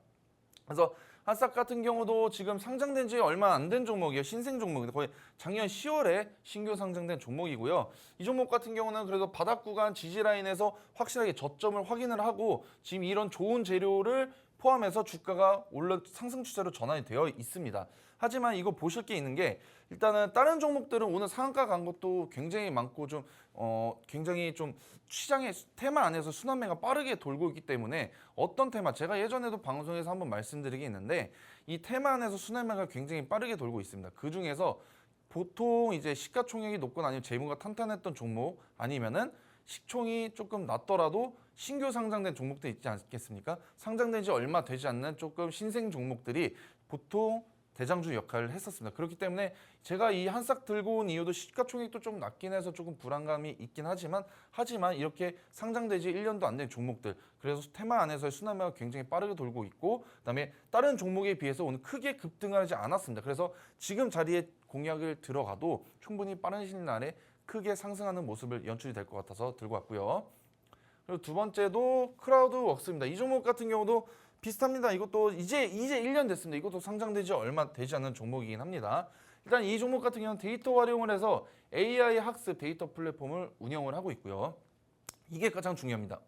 그래서 한삭 같은 경우도 지금 상장된 지 얼마 안 된 종목이에요. 신생 종목인데 거의 작년 10월에 신규 상장된 종목이고요. 이 종목 같은 경우는 그래도 바닥 구간 지지 라인에서 확실하게 저점을 확인을 하고 지금 이런 좋은 재료를 포함해서 주가가 상승 추세로 전환이 되어 있습니다. 하지만 이거 보실 게 있는 게 일단은 다른 종목들은 오늘 상한가 간 것도 굉장히 많고 좀 굉장히 좀 시장의 테마 안에서 순환매가 빠르게 돌고 있기 때문에 어떤 테마 제가 예전에도 방송에서 한번 말씀드린 게 있는데 이 테마 안에서 순환매가 굉장히 빠르게 돌고 있습니다. 그 중에서 보통 이제 시가총액이 높거나 아니면 재무가 탄탄했던 종목 아니면은 시총이 조금 낮더라도 신규 상장된 종목들 있지 않겠습니까? 상장된 지 얼마 되지 않는 조금 신생 종목들이 보통 대장주 역할을 했었습니다. 그렇기 때문에 제가 이 한싹 들고 온 이유도 시가총액도 좀 낮긴 해서 조금 불안감이 있긴 하지만 이렇게 상장되지 1년도 안 된 종목들 그래서 테마 안에서의 순환매가 굉장히 빠르게 돌고 있고 그다음에 다른 종목에 비해서 오늘 크게 급등하지 않았습니다. 그래서 지금 자리에 공략을 들어가도 충분히 빠른 시일 내에 크게 상승하는 모습을 연출이 될 것 같아서 들고 왔고요. 그리고 두 번째도 크라우드웍스입니다. 이 종목 같은 경우도 비슷합니다. 이것도 이제 1년 됐습니다. 이것도 상장되지 얼마 되지 않는 종목이긴 합니다. 일단 이 종목 같은 경우는 데이터 활용을 해서 AI 학습 데이터 플랫폼을 운영을 하고 있고요. 이게 가장 중요합니다.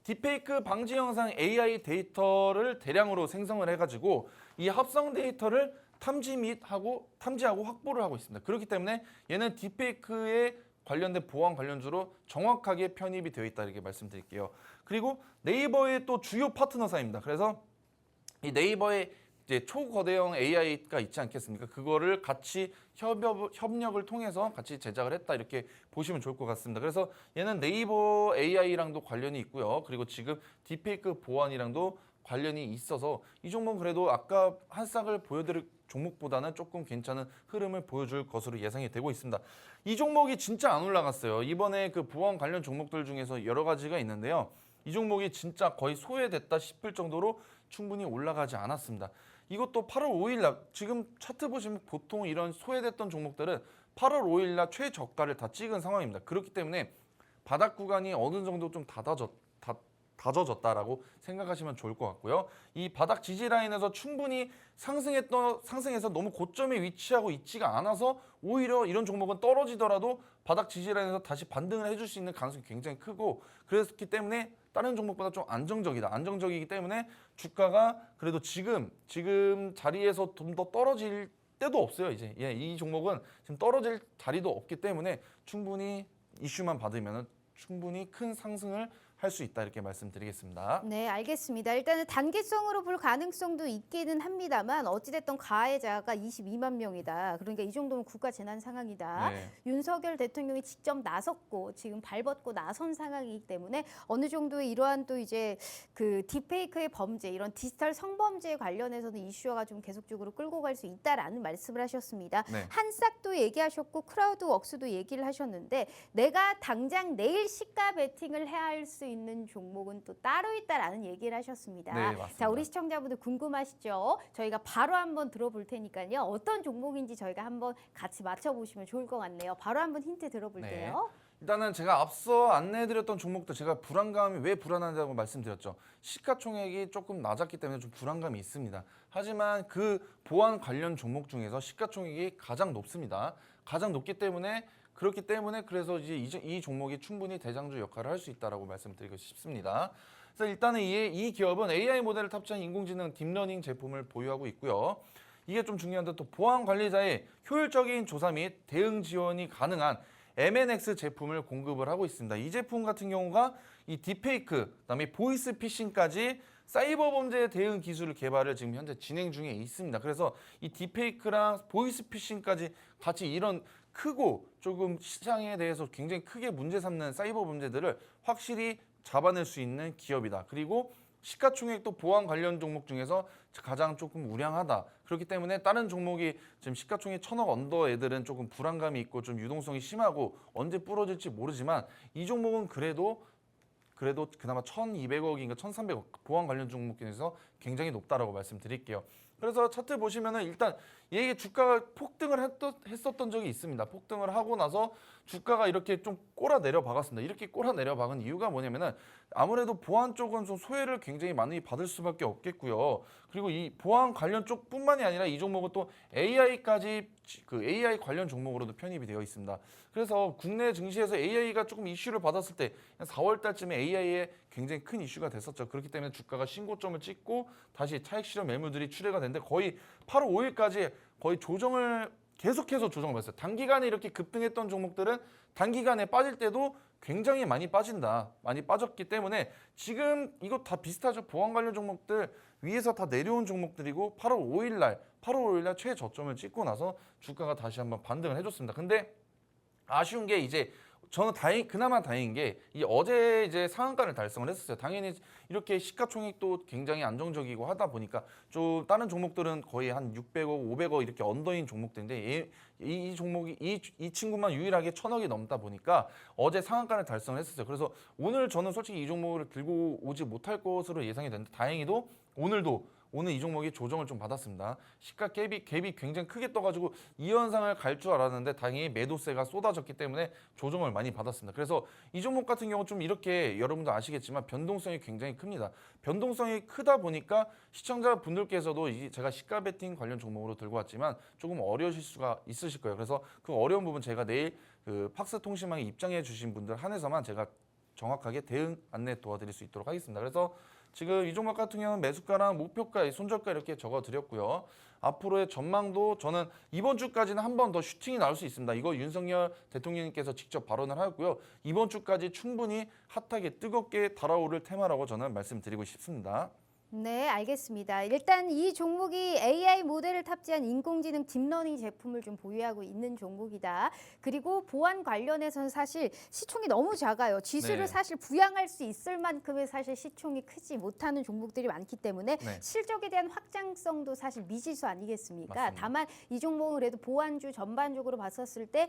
딥페이크 방지 영상 AI 데이터를 대량으로 생성을 해가지고 이 합성 데이터를 탐지하고 확보를 하고 있습니다. 그렇기 때문에 얘는 딥페이크에 관련된 보안 관련주로 정확하게 편입이 되어 있다 이렇게 말씀드릴게요. 그리고 네이버의 또 주요 파트너사입니다. 그래서 이 네이버의 이제 초거대형 AI가 있지 않겠습니까? 그거를 같이 협력을 통해서 같이 제작을 했다 이렇게 보시면 좋을 것 같습니다. 그래서 얘는 네이버 AI랑도 관련이 있고요. 그리고 지금 딥페이크 보안이랑도 관련이 있어서 이 종목은 그래도 아까 한싹을 보여드릴 종목보다는 조금 괜찮은 흐름을 보여줄 것으로 예상이 되고 있습니다. 이 종목이 진짜 안 올라갔어요. 이번에 그 보안 관련 종목들 중에서 여러 가지가 있는데요. 이 종목이 진짜 거의 소외됐다 싶을 정도로 충분히 올라가지 않았습니다. 이것도 8월 5일 날 지금 차트 보시면 보통 이런 소외됐던 종목들은 8월 5일 날 최저가를 다 찍은 상황입니다. 그렇기 때문에 바닥 구간이 어느 정도 좀 다져졌다라고 생각하시면 좋을 것 같고요. 이 바닥 지지 라인에서 충분히 상승해서 너무 고점에 위치하고 있지가 않아서 오히려 이런 종목은 떨어지더라도 바닥 지지 라인에서 다시 반등을 해줄 수 있는 가능성이 굉장히 크고 그랬기 때문에 다른 종목보다 좀 안정적이기 때문에 주가가 그래도 지금 자리에서 좀 더 떨어질 때도 없어요. 이제 이 종목은 지금 떨어질 자리도 없기 때문에 충분히 이슈만 받으면 충분히 큰 상승을 할 수 있다 이렇게 말씀드리겠습니다. 네, 알겠습니다. 일단은 단기성으로 볼 가능성도 있기는 합니다만 어찌됐든 가해자가 22만 명이다. 그러니까 이 정도면 국가 재난 상황이다. 네. 윤석열 대통령이 직접 나섰고 지금 발벗고 나선 상황이기 때문에 어느 정도의 이러한 또 이제 그 딥페이크의 범죄, 이런 디지털 성범죄에 관련해서는 이슈화가 좀 계속적으로 끌고 갈 수 있다라는 말씀을 하셨습니다. 네. 한싹도 얘기하셨고 크라우드웍스도 얘기를 하셨는데 내가 당장 내일 시가 베팅을 해야 할 수 있는 종목은 또 따로 있다라는 얘기를 하셨습니다. 네, 맞습니다. 자, 우리 시청자분들 궁금하시죠? 저희가 바로 한번 들어볼 테니까요. 어떤 종목인지 저희가 한번 같이 맞춰보시면 좋을 것 같네요. 바로 한번 힌트 들어볼게요. 일단은 제가 앞서 안내해드렸던 종목들 제가 불안감이 왜 불안하다고 말씀드렸죠. 시가총액이 조금 낮았기 때문에 좀 불안감이 있습니다. 하지만 그 보안 관련 종목 중에서 시가총액이 가장 높습니다. 가장 높기 때문에 그래서 이제 이 종목이 충분히 대장주 역할을 할 수 있다라고 말씀드리고 싶습니다. 그래서 일단은 이 기업은 AI 모델을 탑재한 인공지능 딥러닝 제품을 보유하고 있고요. 이게 좀 중요한데 또 보안 관리자의 효율적인 조사 및 대응 지원이 가능한 MNX 제품을 공급을 하고 있습니다. 이 제품 같은 경우가 이 딥페이크, 그다음에 보이스 피싱까지 사이버 범죄 대응 기술을 개발을 지금 현재 진행 중에 있습니다. 그래서 이 딥페이크랑 보이스 피싱까지 같이 이런 크고 조금 시장에 대해서 굉장히 크게 문제 삼는 사이버 범죄들을 확실히 잡아낼 수 있는 기업이다. 그리고 시가총액도 보안 관련 종목 중에서 가장 조금 우량하다. 그렇기 때문에 다른 종목이 지금 시가총액 1,000억 언더 애들은 조금 불안감이 있고 좀 유동성이 심하고 언제 부러질지 모르지만 이 종목은 그래도 그나마 1,200억인가 1,300억 보안 관련 종목 중에서 굉장히 높다라고 말씀드릴게요. 그래서 차트 보시면은 일단 이게 주가가 폭등을 했었던 적이 있습니다. 폭등을 하고 나서 주가가 이렇게 좀 꼬라 내려 박았습니다. 이렇게 꼬라 내려 박은 이유가 뭐냐면은 아무래도 보안 쪽은 좀 소외를 굉장히 많이 받을 수밖에 없겠고요. 그리고 이 보안 관련 쪽뿐만이 아니라 이 종목은 또 AI까지 그 AI 관련 종목으로도 편입이 되어 있습니다. 그래서 국내 증시에서 AI가 조금 이슈를 받았을 때 4월 달쯤에 AI에 굉장히 큰 이슈가 됐었죠. 그렇기 때문에 주가가 신고점을 찍고 다시 차익 실현 매물들이 출회가 됐는데 거의 8월 5일까지 거의 조정을 계속해서 조정을 받았어요. 단기간에 이렇게 급등했던 종목들은 단기간에 빠질 때도 굉장히 많이 빠진다. 많이 빠졌기 때문에 지금 이거 다 비슷하죠. 보안 관련 종목들 위에서 다 내려온 종목들이고 8월 5일 날 최저점을 찍고 나서 주가가 다시 한번 반등을 해줬습니다. 근데 아쉬운 게 이제 저는 그나마 다행인 게 이 어제 이제 상한가를 달성을 했었어요. 당연히 이렇게 시가총액도 굉장히 안정적이고 하다 보니까 좀 다른 종목들은 거의 한 600억, 500억 이렇게 언더인 종목들인데 이 종목이 이 친구만 유일하게 1,000억이 넘다 보니까 어제 상한가를 달성을 했었어요. 그래서 오늘 저는 솔직히 이 종목을 들고 오지 못할 것으로 예상이 됐는데 다행히도 오늘 이 종목이 조정을 좀 받았습니다. 시가 갭이 굉장히 크게 떠가지고 이 현상을 갈 줄 알았는데 다행히 매도세가 쏟아졌기 때문에 조정을 많이 받았습니다. 그래서 이 종목 같은 경우 좀 이렇게 여러분도 아시겠지만 변동성이 굉장히 큽니다. 변동성이 크다 보니까 시청자분들께서도 제가 시가 베팅 관련 종목으로 들고 왔지만 조금 어려우실 수가 있으실 거예요. 그래서 그 어려운 부분 제가 내일 그 팍스 통신망에 입장해 주신 분들 한해서만 제가 정확하게 대응 안내 도와드릴 수 있도록 하겠습니다. 그래서 지금 이 종목 같은 경우는 매수가랑 목표가, 손절가 이렇게 적어드렸고요. 앞으로의 전망도 저는 이번 주까지는 한 번 더 슈팅이 나올 수 있습니다. 이거 윤석열 대통령님께서 직접 발언을 하였고요. 이번 주까지 충분히 핫하게 뜨겁게 달아오를 테마라고 저는 말씀드리고 싶습니다. 네, 알겠습니다. 일단 이 종목이 AI 모델을 탑재한 인공지능 딥러닝 제품을 좀 보유하고 있는 종목이다. 그리고 보안 관련해서는 사실 시총이 너무 작아요. 지수를 네. 사실 부양할 수 있을 만큼의 사실 시총이 크지 못하는 종목들이 많기 때문에 네. 실적에 대한 확장성도 사실 미지수 아니겠습니까? 맞습니다. 다만 이 종목은 그래도 보안주 전반적으로 봤었을 때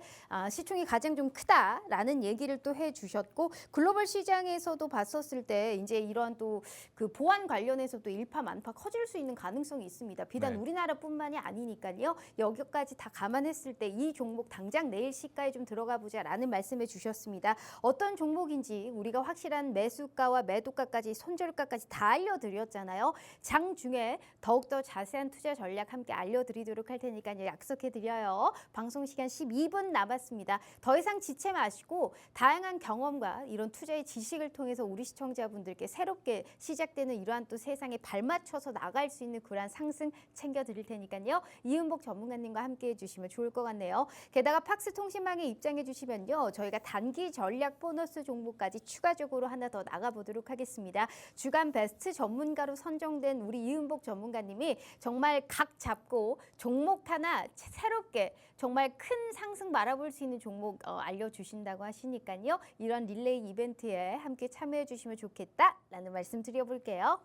시총이 가장 좀 크다라는 얘기를 또 해주셨고 글로벌 시장에서도 봤었을 때 이제 이런 또 그 보안 관련해서도 일파만파 커질 수 있는 가능성이 있습니다. 비단 네. 우리나라뿐만이 아니니까요. 여기까지 다 감안했을 때 이 종목 당장 내일 시가에 좀 들어가 보자라는 말씀해 주셨습니다. 어떤 종목인지 우리가 확실한 매수가와 매도가까지 손절가까지 다 알려드렸잖아요. 장 중에 더욱더 자세한 투자 전략 함께 알려드리도록 할 테니까요. 약속해드려요. 방송 시간 12분 남았습니다. 더 이상 지체 마시고 다양한 경험과 이런 투자의 지식을 통해서 우리 시청자분들께 새롭게 시작되는 이러한 또 세상에 발맞춰서 나갈 수 있는 그러한 상승 챙겨드릴 테니까요. 이은복 전문가님과 함께해 주시면 좋을 것 같네요. 게다가 팍스 통신망에 입장해 주시면요. 저희가 단기 전략 보너스 종목까지 추가적으로 하나 더 나가보도록 하겠습니다. 주간 베스트 전문가로 선정된 우리 이은복 전문가님이 정말 각 잡고 종목 하나 새롭게 정말 큰 상승 바라볼 수 있는 종목 알려주신다고 하시니까요. 이런 릴레이 이벤트에 함께 참여해 주시면 좋겠다라는 말씀 드려볼게요.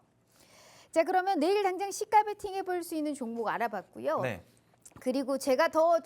자, 그러면 내일 당장 시가 베팅 해볼 수 있는 종목 알아봤고요. 네. 그리고 제가 더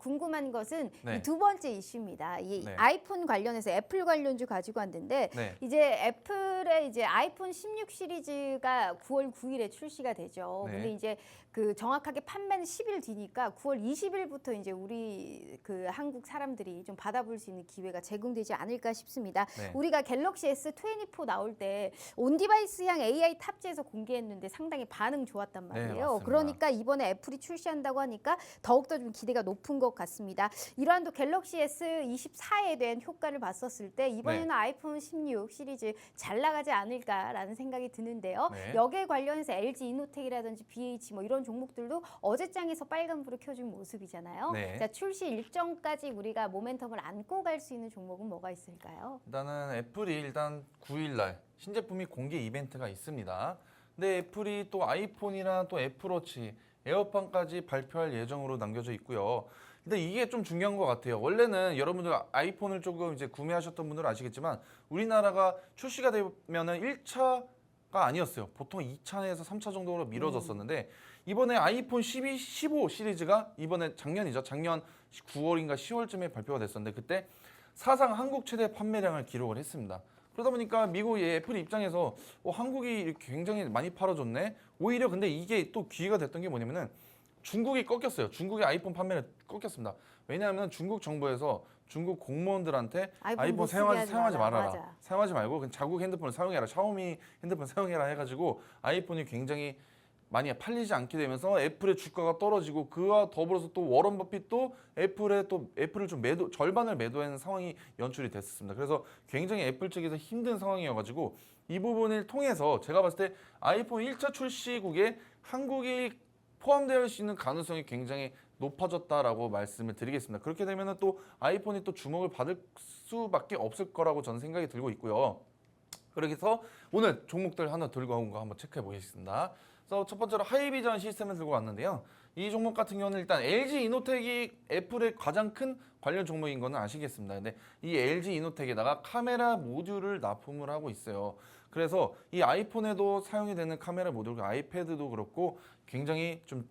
궁금한 것은 네. 이 두 번째 이슈입니다. 이 네. 아이폰 관련해서 애플 관련주 가지고 왔는데 네. 이제 애플의 이제 아이폰 16 시리즈가 9월 9일에 출시가 되죠. 네. 근데 이제 그 정확하게 판매는 10일 뒤니까 9월 20일부터 이제 우리 그 한국 사람들이 좀 받아볼 수 있는 기회가 제공되지 않을까 싶습니다. 네. 우리가 갤럭시 S24 나올 때 온디바이스형 AI 탑재해서 공개했는데 상당히 반응 좋았단 말이에요. 맞습니다. 그러니까 이번에 애플이 출시한다고 하니까 더욱더 좀 기대가 높은 것 같습니다. 이러한 또 갤럭시 S24에 대한 효과를 봤었을 때 이번에는 네. 아이폰 16 시리즈 잘 나가지 않을까라는 생각이 드는데요. 네. 여기에 관련해서 LG 이노텍이라든지 BH 뭐 이런 종목들도 어제장에서 빨간불을 켜준 모습이잖아요. 네. 자, 출시 일정까지 우리가 모멘텀을 안고 갈 수 있는 종목은 뭐가 있을까요? 일단은 애플이 일단 9일날 신제품이 공개 이벤트가 있습니다. 근데 애플이 또 아이폰이랑 또 애플워치, 에어팟까지 발표할 예정으로 남겨져 있고요. 근데 이게 좀 중요한 것 같아요. 원래는 여러분들 아이폰을 조금 이제 구매하셨던 분들은 아시겠지만 우리나라가 출시가 되면은 1차 아니었어요. 보통 2차 내에서 3차 정도로 미뤄졌었는데 이번에 아이폰 12, 15 시리즈가 이번에 작년이죠. 작년 9월인가 10월쯤에 발표가 됐었는데 그때 사상 한국 최대 판매량을 기록을 했습니다. 그러다 보니까 미국의 애플 입장에서 한국이 이렇게 굉장히 많이 팔아줬네. 오히려 근데 이게 또 기회가 됐던 게 뭐냐면은 중국이 꺾였어요. 중국의 아이폰 판매를 꺾였습니다. 왜냐하면 중국 정부에서 중국 공무원들한테 아이폰 못 쓰게 하지 사용하지 말아라. 맞아. 사용하지 말고 그냥 자국 핸드폰을 사용해라. 샤오미 핸드폰 사용해라 해가지고 아이폰이 굉장히 많이 팔리지 않게 되면서 애플의 주가가 떨어지고 그와 더불어서 또 워런 버핏도 애플을 좀 절반을 매도하는 상황이 연출이 됐었습니다. 그래서 굉장히 애플 측에서 힘든 상황이어가지고 이 부분을 통해서 제가 봤을 때 아이폰 1차 출시국에 한국이 포함될 수 있는 가능성이 굉장히 높아졌다라고 말씀을 드리겠습니다. 그렇게 되면 또 아이폰이 또 주목을 받을 수밖에 없을 거라고 저는 생각이 들고 있고요. 그래서 오늘 종목들 하나 들고 온 거 한번 체크해 보겠습니다. 그래서 첫 번째로 하이비전 시스템을 들고 왔는데요. 이 종목 같은 경우는 일단 LG 이노텍이 애플의 가장 큰 관련 종목인 거는 아시겠습니다. 근데 이 LG 이노텍에다가 카메라 모듈을 납품을 하고 있어요. 그래서 이 아이폰에도 사용이 되는 카메라 모듈, 아이패드도 그렇고 굉장히 좀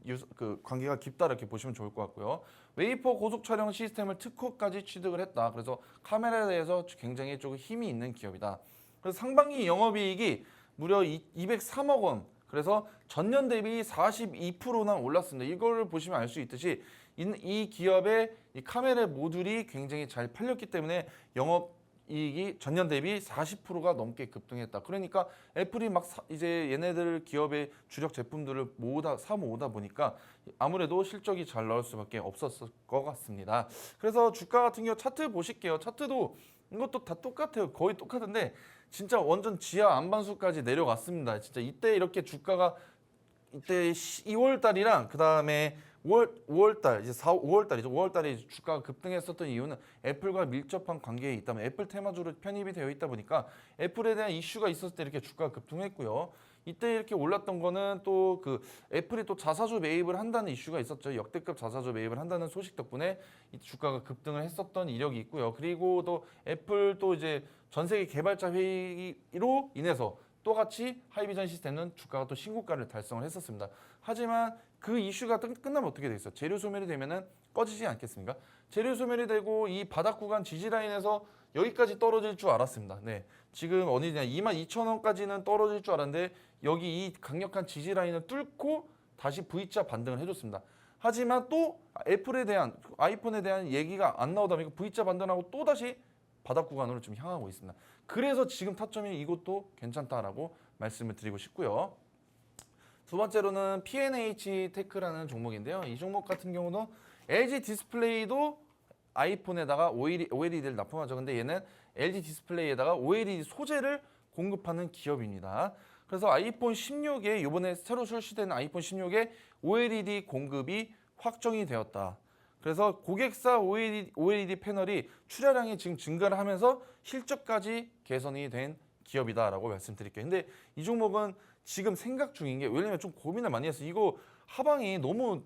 관계가 깊다 이렇게 보시면 좋을 것 같고요. 웨이퍼 고속 촬영 시스템을 특허까지 취득을 했다. 그래서 카메라에 대해서 굉장히 조금 힘이 있는 기업이다. 그래서 상반기 영업이익이 무려 203억 원. 그래서 전년 대비 42%나 올랐습니다. 이걸 보시면 알 수 있듯이 이 기업의 이 카메라 모듈이 굉장히 잘 팔렸기 때문에 영업이익이 전년 대비 40%가 넘게 급등했다. 그러니까 애플이 막 이제 얘네들 기업의 주력 제품들을 모으다 보니까 아무래도 실적이 잘 나올 수밖에 없었을 것 같습니다. 그래서 주가 같은 경우 차트 보실게요. 차트도 이것도 다 똑같아요. 거의 똑같은데 진짜 완전 지하 안반수까지 내려갔습니다. 진짜 이때 이렇게 주가가 이때 2월 달이랑 그다음에 5월 달 이제 5월 달이죠. 5월 달에 주가가 급등했었던 이유는 애플과 밀접한 관계에 있다면 애플 테마주로 편입이 되어 있다 보니까 애플에 대한 이슈가 있었을 때 이렇게 주가가 급등했고요. 이때 이렇게 올랐던 거는 또 그 애플이 또 자사주 매입을 한다는 이슈가 있었죠. 역대급 자사주 매입을 한다는 소식 덕분에 이 주가가 급등을 했었던 이력이 있고요. 그리고 또 애플 또 이제 전 세계 개발자 회의로 인해서 똑같이 하이비전 시스템은 주가가 또 신고가를 달성을 했었습니다. 하지만 그 이슈가 끝나면 어떻게 되겠어요? 재료 소멸이 되면은 꺼지지 않겠습니까? 재료 소멸이 되고 이 바닥 구간 지지 라인에서 여기까지 떨어질 줄 알았습니다. 네, 지금 어디냐 22,000원까지는 떨어질 줄 알았는데 여기 이 강력한 지지 라인을 뚫고 다시 V자 반등을 해줬습니다. 하지만 또 애플에 대한 아이폰에 대한 얘기가 안 나오다 보니까 V자 반등하고 또 다시 바닥 구간으로 좀 향하고 있습니다. 그래서 지금 타점이 이것도 괜찮다라고 말씀을 드리고 싶고요. 두 번째로는 P&H 테크라는 종목인데요. 이 종목 같은 경우는 LG 디스플레이도 아이폰에다가 OLED를 납품하죠. 근데 얘는 LG 디스플레이에다가 OLED 소재를 공급하는 기업입니다. 그래서 아이폰 16에 이번에 새로 출시된 아이폰 16에 OLED 공급이 확정이 되었다. 그래서 고객사 OLED 패널이 출하량이 지금 증가를 하면서 실적까지 개선이 된 기업이다라고 말씀드릴게요. 근데 이 종목은 지금 생각 중인 게 왜냐면 좀 고민을 많이 했어요. 이거 하방이 너무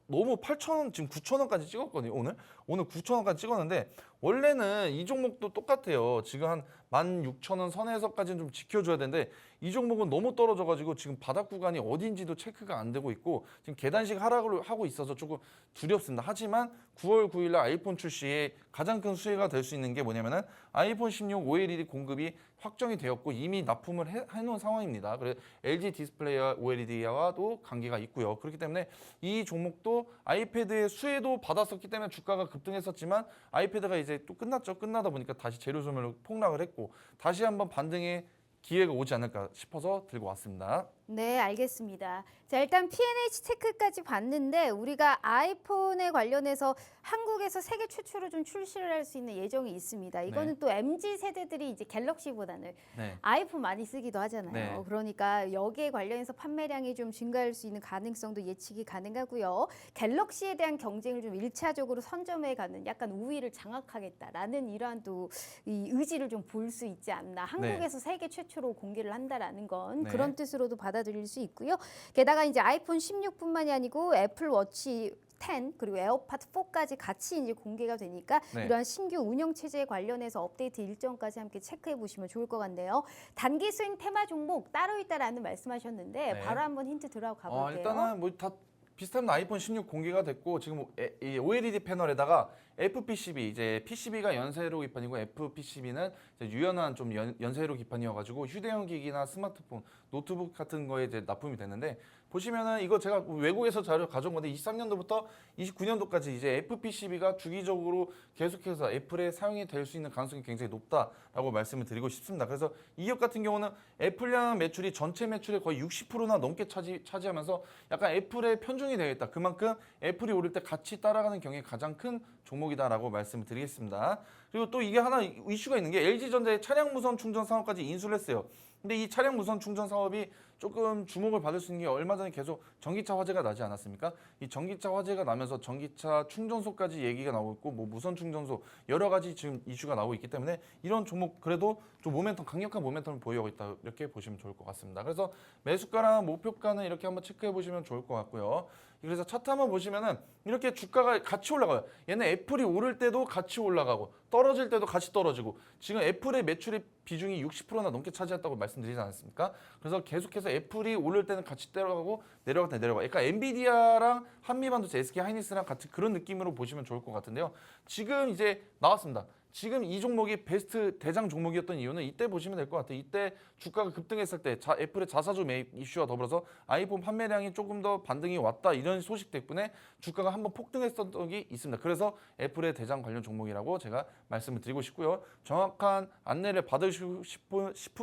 8,000원 지금 9,000원까지 찍었거든요. 오늘 9,000원까지 찍었는데 원래는 이 종목도 똑같아요. 지금 한 16,000원 선에서까지는 좀 지켜줘야 되는데 이 종목은 너무 떨어져가지고 지금 바닥 구간이 어딘지도 체크가 안 되고 있고 지금 계단식 하락을 하고 있어서 조금 두렵습니다. 하지만 9월 9일 날 아이폰 출시에 가장 큰 수혜가 될 수 있는 게 뭐냐면은 아이폰 16 OLED 공급이 확정이 되었고 이미 납품을 해놓은 상황입니다. 그래서 LG 디스플레이와 OLED와도 관계가 있고요. 그렇기 때문에 이 종목도 아이패드의 수혜도 받았었기 때문에 주가가 급등했었지만 아이패드가 이제 또 끝났죠. 끝나다 보니까 다시 재료 소멸로 폭락을 했고 다시 한번 반등의 기회가 오지 않을까 싶어서 들고 왔습니다. 네, 알겠습니다. 자, 일단 P&H 테크까지 봤는데 우리가 아이폰에 관련해서 한국에서 세계 최초로 좀 출시를 할 수 있는 예정이 있습니다. 이거는 또 MZ 세대들이 이제 갤럭시보다는 아이폰 많이 쓰기도 하잖아요. 그러니까 여기에 관련해서 판매량이 좀 증가할 수 있는 가능성도 예측이 가능하고요. 갤럭시에 대한 경쟁을 좀 1차적으로 선점해가는 약간 우위를 장악하겠다라는 이러한 또 이 의지를 좀 볼 수 있지 않나. 한국에서 세계 최초로 공개를 한다라는 건 그런 뜻으로도 받아들일 수 있고요. 게다가 이제 아이폰 16뿐만이 아니고 애플워치 10 그리고 에어팟 4까지 같이 이제 공개가 되니까 네. 이러한 신규 운영 체제 관련해서 업데이트 일정까지 함께 체크해 보시면 좋을 것 같네요. 단기 스윙 테마 종목 따로 있다라는 말씀하셨는데 네. 바로 한번 힌트 들어가 볼게요. 일단은 뭐 다 비슷한 아이폰 16 공개가 됐고 지금 이 OLED 패널에다가 FPCB 이제 PCB가 연세로 기판이고 FPCB는 유연한 좀 연세로 기판이어가지고 휴대용 기기나 스마트폰, 노트북 같은 거에 이제 납품이 됐는데 보시면은 이거 제가 외국에서 자료 가져온 건데 23년도부터 29년도까지 이제 FPCB가 주기적으로 계속해서 애플에 사용이 될 수 있는 가능성이 굉장히 높다라고 말씀을 드리고 싶습니다. 그래서 이 기업 같은 경우는 애플량 매출이 전체 매출의 거의 60%나 넘게 차지하면서 약간 애플에 편중이 되겠다. 그만큼 애플이 오를 때 같이 따라가는 경향이 가장 큰 종목이다라고 말씀을 드리겠습니다. 그리고 또 이게 하나 이슈가 있는 게 LG전자의 차량 무선 충전 사업까지 인수를 했어요. 근데 이 차량 무선 충전 사업이 조금 주목을 받을 수 있는 게 얼마 전에 계속 전기차 화재가 나지 않았습니까? 이 전기차 화재가 나면서 전기차 충전소까지 얘기가 나오고 있고 뭐 무선 충전소 여러 가지 지금 이슈가 나오고 있기 때문에 이런 종목 그래도 좀 강력한 모멘텀을 보이고 있다 이렇게 보시면 좋을 것 같습니다. 그래서 매수가랑 목표가는 이렇게 한번 체크해 보시면 좋을 것 같고요. 그래서 차트 한번 보시면은 이렇게 주가가 같이 올라가요. 얘는 애플이 오를 때도 같이 올라가고 떨어질 때도 같이 떨어지고 지금 애플의 매출의 비중이 60%나 넘게 차지했다고 말씀드리지 않았습니까? 그래서 계속해서 애플이 오를 때는 같이 내려가고 내려갈 때 내려가. 그러니까 엔비디아랑 한미반도체, SK 하이닉스랑 같은 그런 느낌으로 보시면 좋을 것 같은데요. 지금 이제 나왔습니다. 지금 이 종목이 베스트 대장 종목이었던 이유는 이때 보시면 될 것 같아요. 이때 주가가 급등했을 때 애플의 자사주 매입 이슈와 더불어서 아이폰 판매량이 조금 더 반등이 왔다 이런 소식 때문에 주가가 한번 폭등했던 적이 있습니다. 그래서 애플의 대장 관련 종목이라고 제가 말씀을 드리고 싶고요. 정확한 안내를 받으시고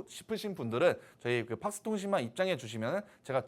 싶으신 분들은 저희 그 팍스통신만 입장해 주시면 제가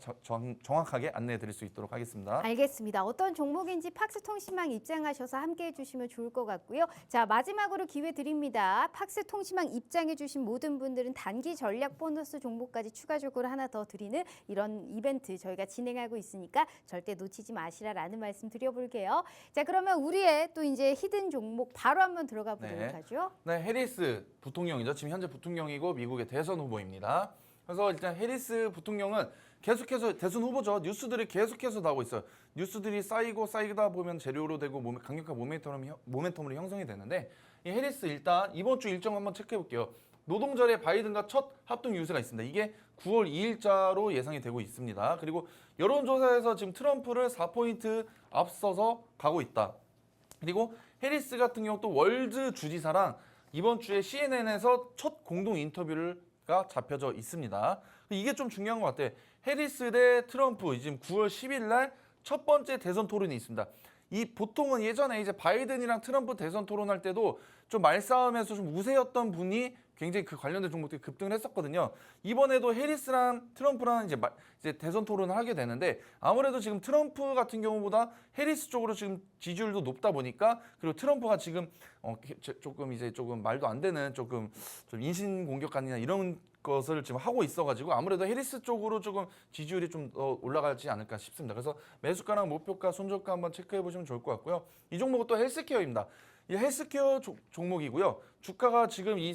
정확하게 안내해 드릴 수 있도록 하겠습니다. 알겠습니다. 어떤 종목인지 팍스통신망 입장하셔서 함께해 주시면 좋을 것 같고요. 자, 마지막으로 기회 드립니다. 팍스통신망 입장해 주신 모든 분들은 단기 전략 보너스 종목까지 추가적으로 하나 더 드리는 이런 이벤트 저희가 진행하고 있으니까 절대 놓치지 마시라라는 말씀 드려볼게요. 자, 그러면 우리의 또 이제 히든 종목 바로 한번 들어가 보도록 하죠. 네, 해리스 부통령이죠. 지금 현재 부통령이고 미국의 대선 후보입니다. 그래서 일단 해리스 부통령은 계속해서 대선 후보죠. 뉴스들이 계속해서 나오고 있어요. 뉴스들이 쌓이다 보면 재료로 되고 강력한 모멘텀으로 형성이 되는데 이 해리스 일단 이번 주 일정 한번 체크해 볼게요. 노동절에 바이든과 첫 합동 유세가 있습니다. 이게 9월 2일자로 예상이 되고 있습니다. 그리고 여론조사에서 지금 트럼프를 4포인트 앞서서 가고 있다. 그리고 해리스 같은 경우 또 월드 주지사랑 이번 주에 CNN에서 첫 공동 인터뷰가 잡혀져 있습니다. 이게 좀 중요한 것 같아요. 해리스 대 트럼프 지금 9월 10일 날 첫 번째 대선 토론이 있습니다. 이 보통은 예전에 이제 바이든이랑 트럼프 대선 토론할 때도 좀 말싸움에서 좀 우세였던 분이 굉장히 그 관련된 종목들이 급등을 했었거든요. 이번에도 해리스랑 트럼프랑 이제 대선 토론을 하게 되는데 아무래도 지금 트럼프 같은 경우보다 해리스 쪽으로 지금 지지율도 높다 보니까 그리고 트럼프가 지금 조금 말도 안 되는 좀 인신 공격관이나 이런 것을 지금 하고 있어가지고 아무래도 해리스 쪽으로 조금 지지율이 좀 더 올라가지 않을까 싶습니다. 그래서 매수가랑 목표가, 손절가 한번 체크해 보시면 좋을 것 같고요. 이 종목은 또 헬스케어입니다. 이 헬스케어 종목이고요. 주가가 지금 이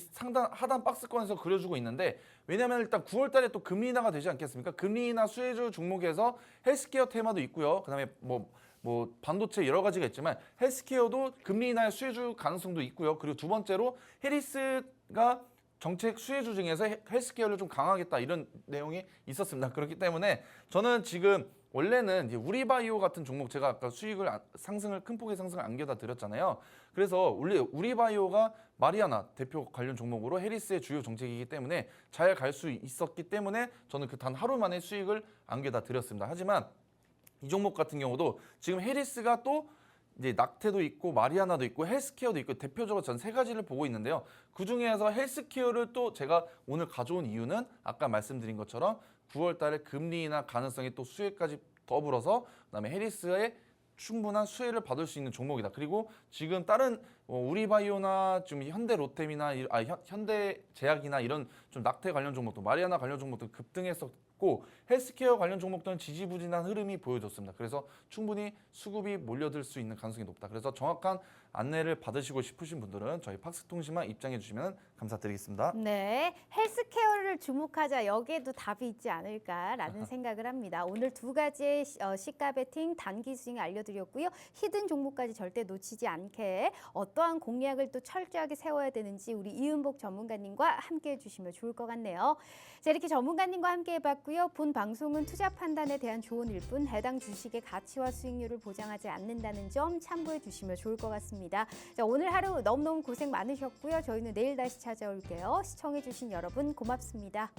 하단 박스권에서 그려주고 있는데 왜냐하면 일단 9월 달에 또 금리 인하가 되지 않겠습니까? 금리 인하 수혜주 종목에서 헬스케어 테마도 있고요. 그다음에 뭐 반도체 여러 가지가 있지만 헬스케어도 금리 인하의 수혜주 가능성도 있고요. 그리고 두 번째로 해리스가 정책 수혜주 중에서 헬스케어를 좀 강화하겠다 이런 내용이 있었습니다. 그렇기 때문에 저는 지금 원래는 이제 우리바이오 같은 종목 제가 아까 큰 폭의 상승을 안겨다 드렸잖아요. 그래서 원래 우리바이오가 마리아나 대표 관련 종목으로 해리스의 주요 정책이기 때문에 잘 갈 수 있었기 때문에 저는 그 단 하루 만에 수익을 안겨다 드렸습니다. 하지만 이 종목 같은 경우도 지금 해리스가 또 이제 낙태도 있고 마리아나도 있고 헬스케어도 있고 대표적으로 전 세 가지를 보고 있는데요. 그 중에서 헬스케어를 또 제가 오늘 가져온 이유는 아까 말씀드린 것처럼 9월 달에 금리 인하 가능성이 또 수혜까지 더불어서 그다음에 해리스의 충분한 수혜를 받을 수 있는 종목이다. 그리고 지금 다른 우리바이오나 좀 현대로템이나 현대제약이나 이런 좀 낙태 관련 종목도 마리아나 관련 종목도 있고 헬스케어 관련 종목들은 지지부진한 흐름이 보여졌습니다. 그래서 충분히 수급이 몰려들 수 있는 가능성이 높다. 그래서 정확한 안내를 받으시고 싶으신 분들은 저희 팍스통신만 입장해 주시면 감사드리겠습니다. 네, 헬스케어를 주목하자 여기에도 답이 있지 않을까라는 생각을 합니다. 오늘 두 가지의 시가 베팅 단기 스윙 알려드렸고요. 히든 종목까지 절대 놓치지 않게 어떠한 공략을 또 철저하게 세워야 되는지 우리 이은복 전문가님과 함께 해주시면 좋을 것 같네요. 자, 이렇게 전문가님과 함께 해봤고요. 본 방송은 투자 판단에 대한 조언일 뿐 해당 주식의 가치와 수익률을 보장하지 않는다는 점 참고해 주시면 좋을 것 같습니다. 자, 오늘 하루 너무너무 고생 많으셨고요. 저희는 내일 다시 찾아올게요. 시청해주신 여러분 고맙습니다.